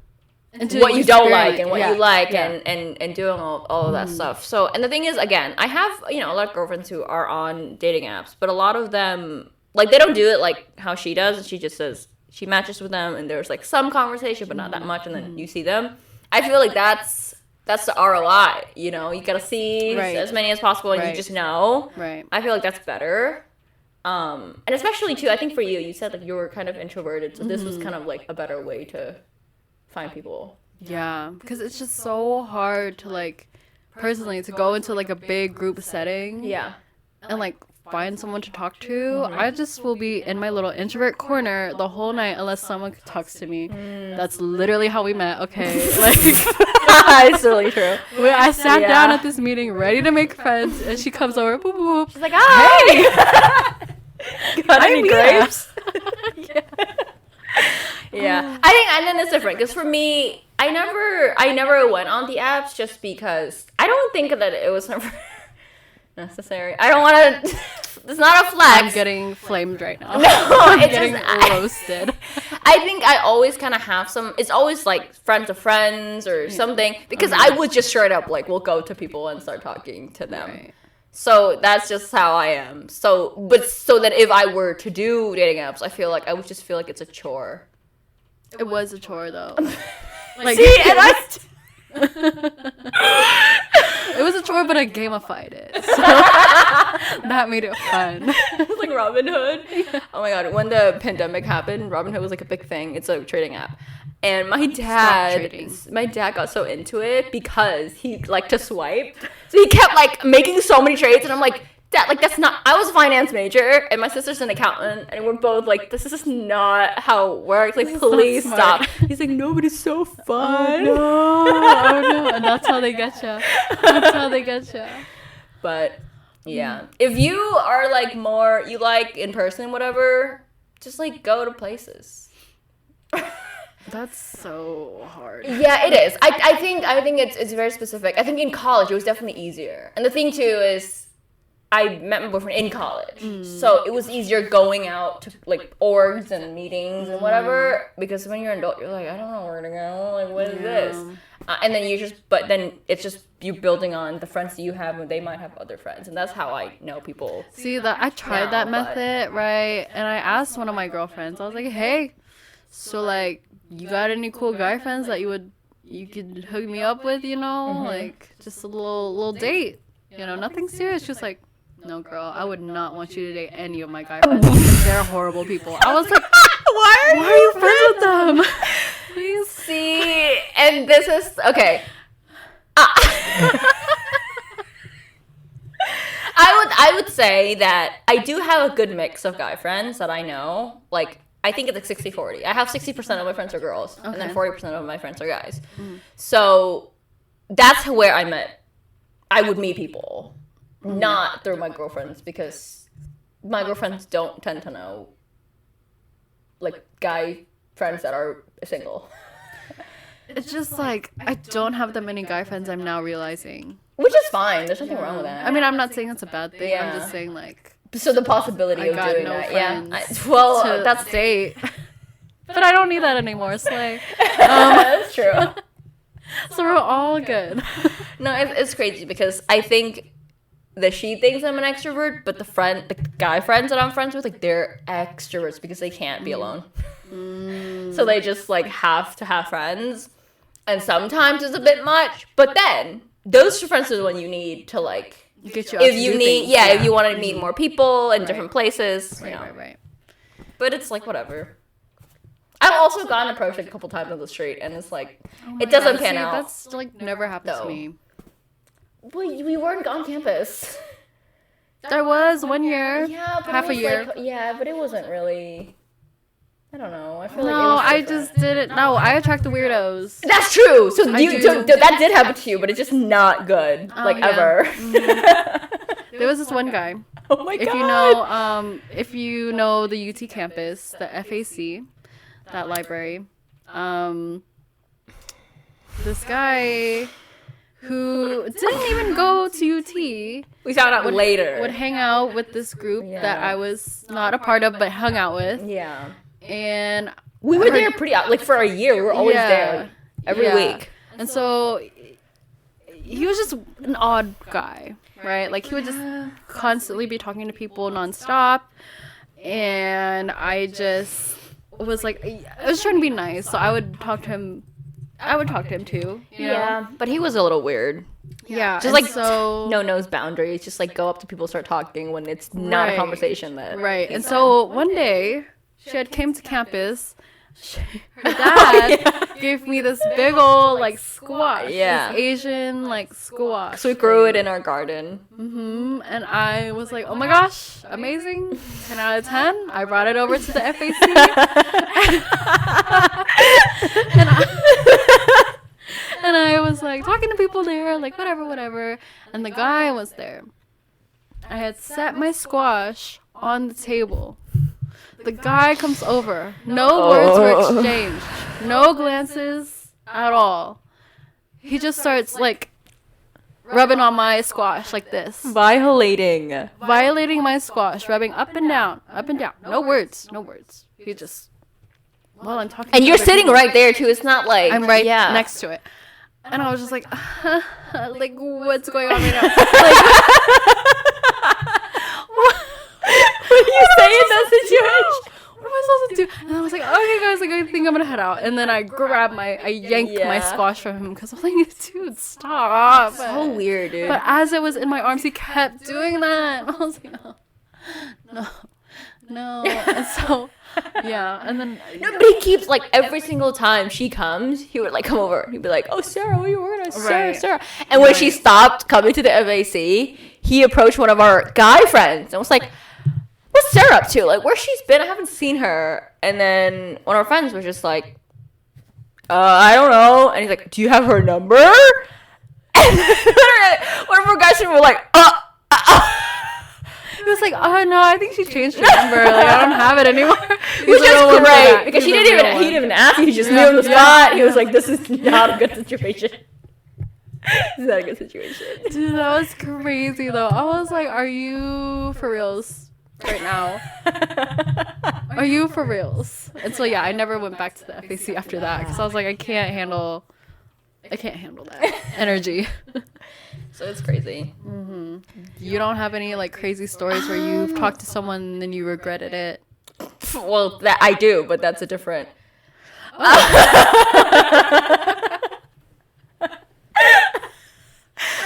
what you don't like and what you like and doing all of that stuff. So, and the thing is, again, I have, a lot of girlfriends who are on dating apps, but a lot of them, like, they don't do it like how she does. She just says she matches with them and there's like some conversation, but not that much, and then you see them. I feel like that's the ROI, you gotta see as many as possible and you just know. Right. I feel like that's better. And especially too, I think for you said like you were kind of introverted, so this was kind of like a better way to find people. Yeah, because it's just so hard to like personally to go into like a big group setting. Yeah. And like find someone to talk to. I just will be in my little introvert corner the whole night unless someone talks to me. That's literally how we met. Okay, like it's really true. I sat down at this meeting ready to make friends, and she comes over. Boop, boop, boop. She's like, "Hi, got any grapes?" Yeah, I think, and then it's different because for me, I never went on the apps just because I don't think that it was never necessary. I don't want to. It's not a flex. I'm getting flamed right now. No, I'm it's getting just, roasted. I think I always kind of have some. It's always like friends of friends or something because I would just straight up like will go to people and start talking to them. Right. So that's just how I am. So that if I were to do dating apps, I feel like I would just feel like it's a chore. It was a chore though. Like, see, and it was a chore, but I gamified it, so that made it fun. It's like Robin Hood. Oh my god, when the pandemic happened, Robin Hood was like a big thing. It's a trading app. And my dad got so into it because he liked to swipe. So he kept like making so many trades, and I'm like, Dad, like that's not. I was a finance major, and my sister's an accountant, and we're both like, this is just not how it works. Like, please stop. He's like, no, but it's so fun. Oh no, and that's how they get you. That's how they get you. But yeah, if you are like more, you like in person, whatever, just like go to places. That's so hard. Yeah, it is. I think it's very specific. I think in college it was definitely easier, and the thing too is, I met my boyfriend in college, so it was easier going out to like orgs and meetings and whatever. Because when you're an adult, you're like, I don't know where to go. Like, what is this? And then but then it's just you building on the friends that you have, and they might have other friends, and that's how I know people. See, that I tried that method, right? And I asked one of my girlfriends. I was like, hey, so like, you got any cool guy friends that you could hook me up with? You know, like just a little date. You know, nothing serious. She was like, no, girl, I would not want you to date any of my guy friends. They're horrible people. I was like, why are you friends with them? Please. See, and this is okay. I would say that I do have a good mix of guy friends that I know. Like, I think it's like 60-40. I have 60% of my friends are girls, and then 40% of my friends are guys. So that's where I would meet people. Not through my girlfriends, because my girlfriends don't tend to know like guy friends that are single. It's just like, I don't have that many guy friends, I'm now realizing. Which is fine. There's nothing wrong with that. I mean, I'm not saying it's a bad thing. Yeah. I'm just saying like, so the possibility of doing no that. friends Well, to that's date. But I don't need that anymore, Slay. That's true. So we're all good. No, it's crazy because I think that she thinks I'm an extrovert, but the guy friends that I'm friends with, like, they're extroverts because they can't be alone. So they just like have to have friends, and sometimes it's a bit much. But then those friends are the one you need to like get you out if to you do need things. if you want to meet more people in different places. Right. But it's like whatever. I've also gotten approached like a couple times on the street, and it's like it doesn't pan out. That's like never happened to me. Well, we weren't on campus. There was 1 year. Yeah, but half a year. Like, but it wasn't really. I don't know. I feel like No, it was I different. just didn't. No, I attract the weirdos. That's true. So I do. so that did happen to you, but it's just not good. Ever. There was this one guy. Oh my god. If you know the UT campus, the FAC, that library, this guy who didn't even go to UT. We found out later. Would hang out with this group that I was not a part of, but hung out with. Yeah. And we were there pretty like for a year. We were always there every week. And so he was just an odd guy, right? Like he would just constantly be talking to people nonstop, and I just was like, I was trying to be nice, so I would talk to him. I would talk to him too. You know? But he was a little weird. Yeah, just like so knows boundaries. Just like go up to people, start talking when it's not a conversation. And so one day she had came to campus. Her dad gave me this big old like squash. Yeah. This Asian like squash. So we grew it in our garden. And I was like, oh my gosh, amazing. 10 out of 10. I brought it over to the FAC. and I was like talking to people there, like whatever. And the guy was there. I had set my squash on the table. The guy comes over. No words were exchanged. No glances at all. He just starts like rubbing on my squash like this. Violating my squash, rubbing up and down. No words. He just, well, I'm talking. And you're sitting right there too. It's not like I'm right next to it. And I was just like, like what's going on right now? Like, what do you say in that situation? What am I supposed to do? And I was like, okay, guys, like, I think I'm gonna head out. And then I yanked my squash from him because I was like, dude, stop. So weird, dude. But as it was in my arms, he kept doing that. I was like, no. And so, yeah. And then but he keeps like every single time she comes, he would like come over. He'd be like, "Oh, Sarah, what are you working on, Sarah?" And when she stopped coming to the FAC, he approached one of our guy friends and was like, "What's Sarah up to? Like, where she's been? I haven't seen her." And then one of our friends was just like, "I don't know." And he's like, "Do you have her number?" And one of our guys were like, He was like, "Oh no, I think she changed her number. Like, I don't have it anymore." Which is great because he didn't even ask. He just knew on the spot. He was like, "This is not a good situation." It's not a good situation. Dude, that was crazy though. I was like, are you for reals right now? Are you for reals? And so yeah, I never went back to the FAC after that because I was like, I can't handle that energy. So it's crazy. You don't have any like crazy stories where you've talked to someone and then you regretted it? Well, that I do, but that's a different.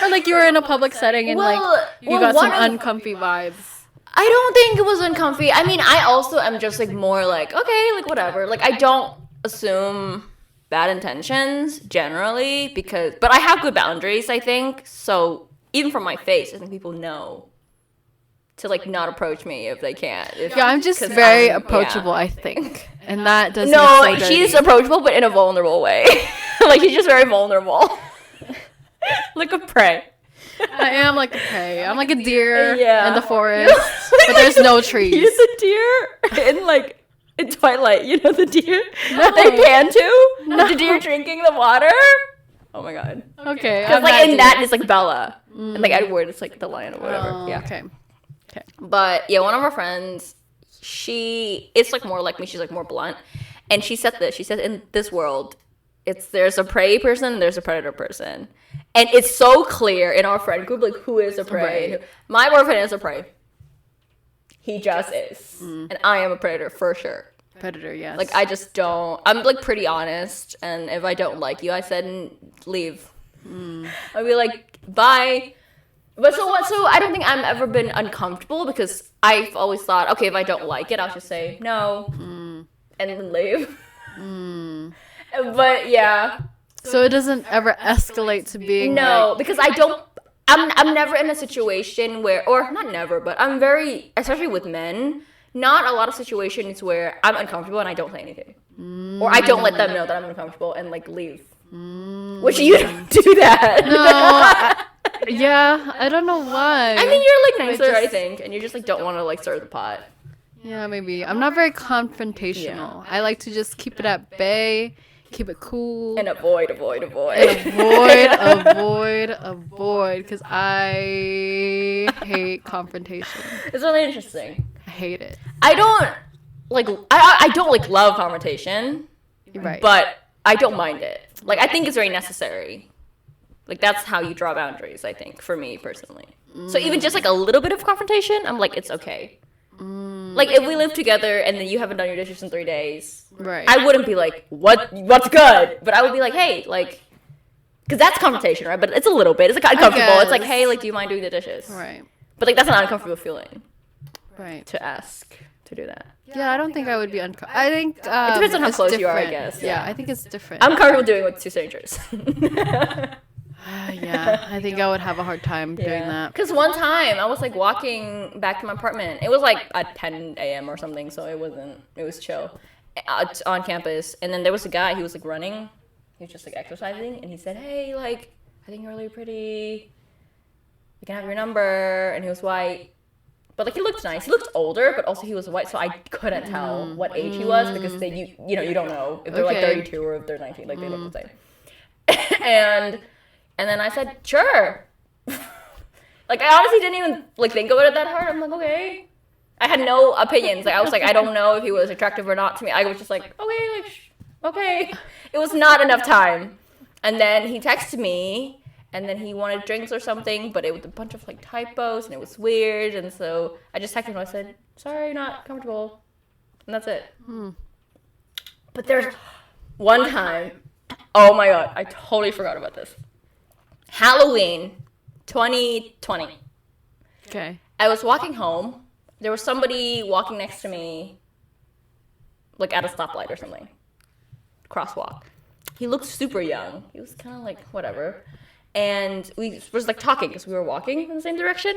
Or like you were in a public setting and like you got some uncomfy vibes. I don't think it was uncomfy. I mean, I also am just like more like, okay, like whatever. Like I don't assume bad intentions generally but I have good boundaries, I think. So even from my face, I think people know to like not approach me if they can't. Yeah, I'm just very approachable, I think. And that doesn't No, she's approachable but in a vulnerable way. Like she's just very vulnerable. Like a prey. I am like a prey. I'm like a deer Yeah. in the forest, but there's no trees. You're the deer in Twilight. You know the deer that they pan to? No. The deer drinking the water? Oh my god. Okay. Because like in that it's like Bella. And like Edward is like the lion or whatever. Oh, yeah. Okay. But yeah, one of our friends, it's like more like me, she's like more blunt. And she said this. She said in this world, there's a prey person and there's a predator person. And it's so clear in our friend group, like who is a prey. Right. My boyfriend is a prey. He just is. And I am a predator for sure. Predator, yes. Like I just don't, I'm like pretty honest. And if I don't like you, I said leave. I'd be like, bye. But so I don't think I've ever been uncomfortable because I've always thought, okay, if I don't like it, I'll just say no and then leave. But yeah. So it doesn't ever escalate to being because I'm never in a situation where, or not never, but I'm very, especially with men, not a lot of situations where I'm uncomfortable and I don't say anything. Or I don't let them know that I'm uncomfortable and like leave. Which you don't do that. No. Yeah, I don't know why. I mean, you're like nicer, I think, and you just like don't want to like stir the pot. Yeah, maybe. I'm not very confrontational. Yeah. I like to just keep it at bay, keep it cool. And avoid. Avoid, because I hate confrontation. It's really interesting. I hate it. I don't like love confrontation, Right. but I don't mind it. Like I think it's very necessary. Like that's how you draw boundaries, I think, for me personally. So even just like a little bit of confrontation, I'm like, it's okay. Like if we live together and then you haven't done your dishes in 3 days, Right. I wouldn't be like, what's good? But I would be like, hey, like, because that's confrontation, right? But it's a little bit. It's like uncomfortable. It's like, hey, like, do you mind doing the dishes? Right. But like that's an uncomfortable feeling Right. to ask to do that. Yeah, I don't think I would be uncomfortable. I think It depends on how it's close you are, I different. guess. Yeah, I think it's different. I'm comfortable doing it with 2 strangers. Yeah, I think I would have a hard time doing that. Because one time I was like walking back to my apartment. It was like at 10 a.m. or something, so it was chill on campus. And then there was a guy, he was like running. He was just like exercising. And he said, hey, like, I think you're really pretty. You can have your number. And he was white. But like he looked nice. He looked older, but also he was white, so I couldn't tell what age he was because you don't know if they're like 32 or if they're 19. Like they look the same. And then I said, sure. Like, I honestly didn't even, like, think about it that hard. I'm like, okay. I had no opinions. Like, I was like, I don't know if he was attractive or not to me. I was just like, okay, like, okay. It was not enough time. And then he texted me, and then he wanted drinks or something, but it was a bunch of, like, typos, and it was weird. And so I just texted him, I said, sorry, not comfortable. And that's it. But there's one time, oh my God, I totally forgot about this. Halloween 2020. Okay. I was walking home. There was somebody walking next to me, like at a stoplight or something. Crosswalk. He looked super young. He was kind of like, whatever. And we was like talking because we were walking in the same direction.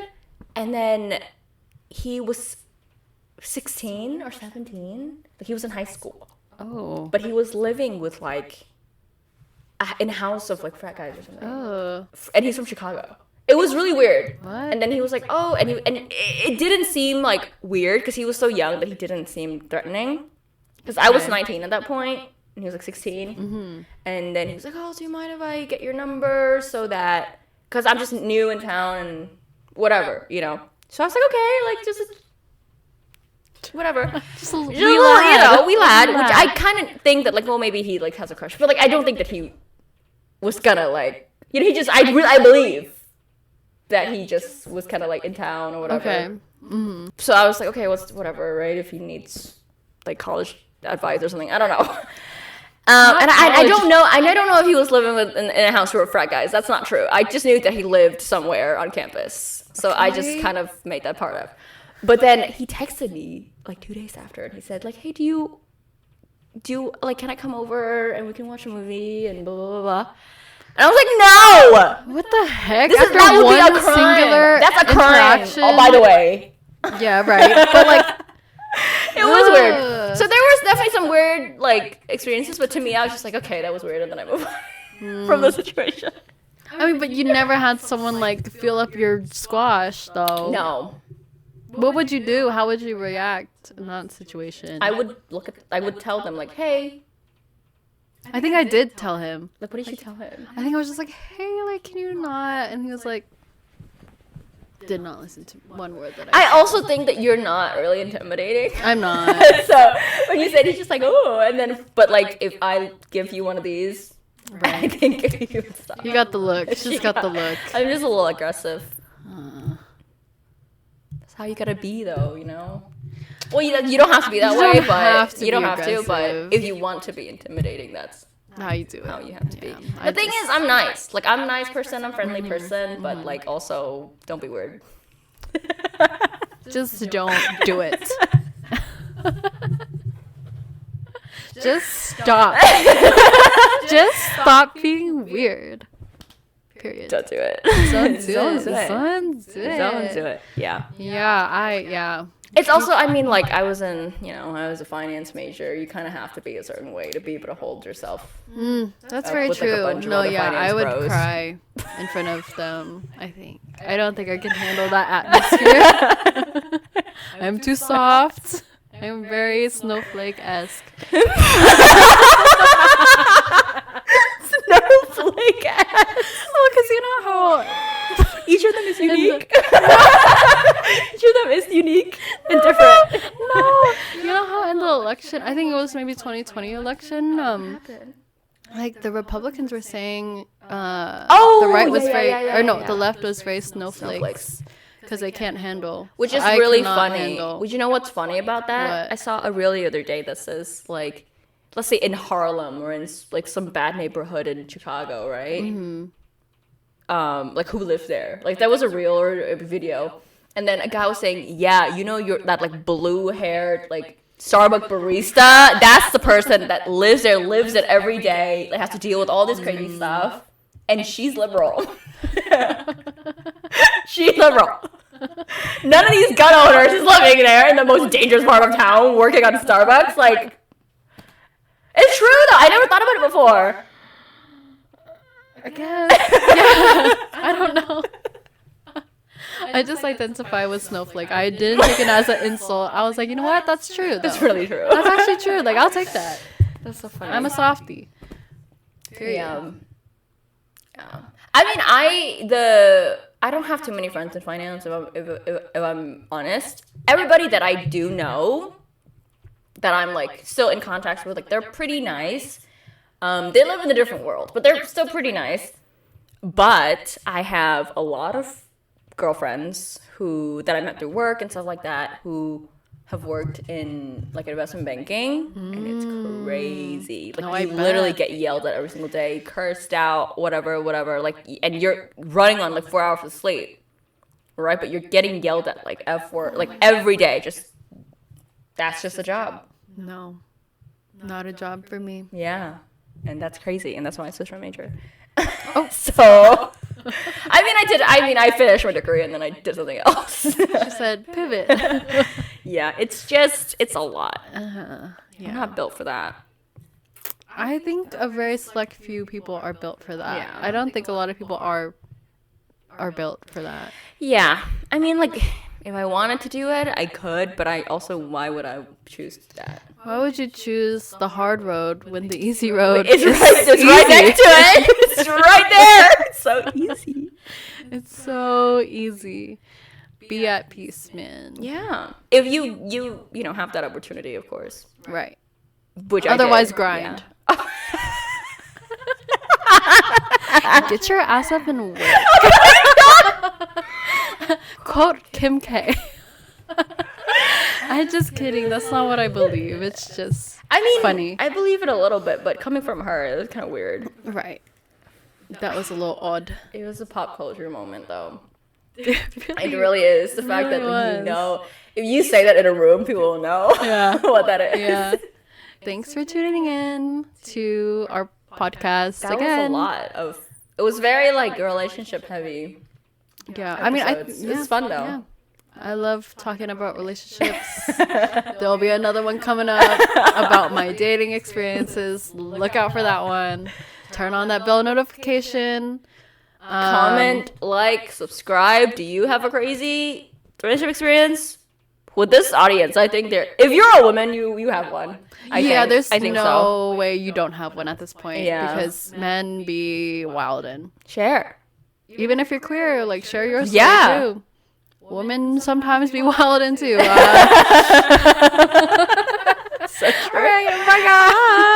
And then he was 16 or 17. Like he was in high school. Oh. But he was living with like in a house of like frat guys or something. Oh. And he's from Chicago. It was really weird. What? And then he was like, oh, and it didn't seem like weird because he was so young that he didn't seem threatening. Because I was 19 at that point. and he was like 16. And then he was like, oh, do you mind if I get your number so that, because I'm just new in town and whatever, you know. So I was like, okay, like just whatever. Just a Just a little, you know, we lad, which I kind of think that like, well, maybe he like has a crush, but like I don't think that he was gonna like, you know, he just, I believe that he just was kind of like in town or whatever. Okay. So I was like, okay, whatever, right? If he needs like college advice or something, I don't know. And I don't know. I don't know if he was living in a house full of frat guys. That's not true. I just knew that he lived somewhere on campus, so I just kind of made that part up. But then he texted me like 2 days after, and he said like, hey, do you like, can I come over and we can watch a movie and blah blah blah blah. And I was like, no. What the heck? That would be a crime. That's a crime. Oh, by the way. Yeah, right. But like, it was weird. So there was definitely some weird like experiences, but to me, I was just like, okay, that was weird, and then I moved on from the situation. I mean, but you never had someone like fill up your squash, though. No. What would you do? How would you react in that situation? I would tell them like, hey. I think I did tell him. Like, what did you tell him? I think I was just like, hey, like, can you not? And he was like, did not listen to one word that I said. Also think that you're not really intimidating. I'm not. So when you said, he's just like, oh, and then, but like, if I give you one of these, right. I think you would stop. You got the look. She's got the look. I'm just a little aggressive. That's how you gotta be, though, you know? Well, you don't have to be that way, but you don't have to. But if you want to be intimidating, that's how you do it. How you have to be. The thing is, I'm nice. Like, I'm a nice person. I'm a friendly person. But like, also, don't be weird. Just don't do it. Just stop. Just stop being weird. Period. Don't do it. Don't do it. Yeah. Yeah. It's also, I mean, like, I was a finance major. You kind of have to be a certain way to be able to hold yourself. That's very true. Like, no, yeah, I would cry in front of them, I think. I don't think I can handle that atmosphere. I'm too soft. I'm very snowflake-esque. Snowflake-esque? Well, because you know how... Each of them is unique. Each of them is unique and different. No, you know how in the election, I think it was maybe 2020 election, like the Republicans were saying, the right was the left was very snowflakes because they can't handle. Which is really funny. Would you know what's funny about that? What? I saw a reel the other day that says like, let's say in Harlem or in like some bad neighborhood in Chicago, right? Mm-hmm. Like who lives there? Like that was a reel or a video, and then a guy was saying, "Yeah, you know, you're that like blue-haired like Starbucks barista. That's the person that lives there, lives it every day. Like has to deal with all this crazy stuff, and she's liberal. She's liberal. None of these gun owners is living there in the most dangerous part of town, working on Starbucks. Like, it's true though. I never thought about it before." I guess. Yeah. I don't know. I just identify with snowflake. I didn't take it as an insult. I was like, you know what? That's true. Though. That's really true. That's actually true. Like, I'll take that. That's so funny. I'm a softie. Yeah. I mean, I don't have too many friends in finance. If I'm honest, everybody that I do know, that I'm like still in contact with, like they're pretty nice. They live in a different world, but they're still pretty nice. But I have a lot of girlfriends that I met through work and stuff like that who have worked in like investment banking, and it's crazy. Like you literally get yelled at every single day, cursed out, whatever. Like, and you're running on like 4 hours of sleep, right? But you're getting yelled at like F word like every day. That's just a job. No, not a job for me. Yeah. And that's crazy, and that's why I switched my major. Oh, so I finished my degree and then I did something else. She said pivot. Yeah, it's a lot. Yeah. I'm not built for that. I think a very select few people are built for that. Yeah. I don't think a lot of people are built for that. Yeah, I mean, like, If I wanted to do it, I could, but why would I choose that? Why would you choose the hard road when the easy road It's is right next to it. It's right there. It's so easy. It's so easy. Be at peace, man. Yeah. If you have that opportunity, of course. Right. Which otherwise I did. grind. Yeah. Get your ass up and work. Quote Kim K. I'm just kidding. That's not what I believe. It's just funny. I believe it a little bit, but coming from her, it was kind of weird. Right. That was a little odd. It was a pop culture moment, though. It really is. The fact that if you say that in a room, people will know what that is. Yeah. Thanks for tuning in to our podcast again. It was very like relationship heavy. Yeah. Episodes. It's fun though. Yeah. I love talking about relationships. There'll be another one coming up about my dating experiences. Look out for that one. Turn on that bell notification. Comment, like, subscribe. Do you have a crazy relationship experience? With this audience, I think if you're a woman, you have one. There's no way you don't have one at this point. Yeah. Because men be wildin'. Share. Even if you're queer, like, share your story too. Women sometimes be wildin' too. So true. All right, bye guys.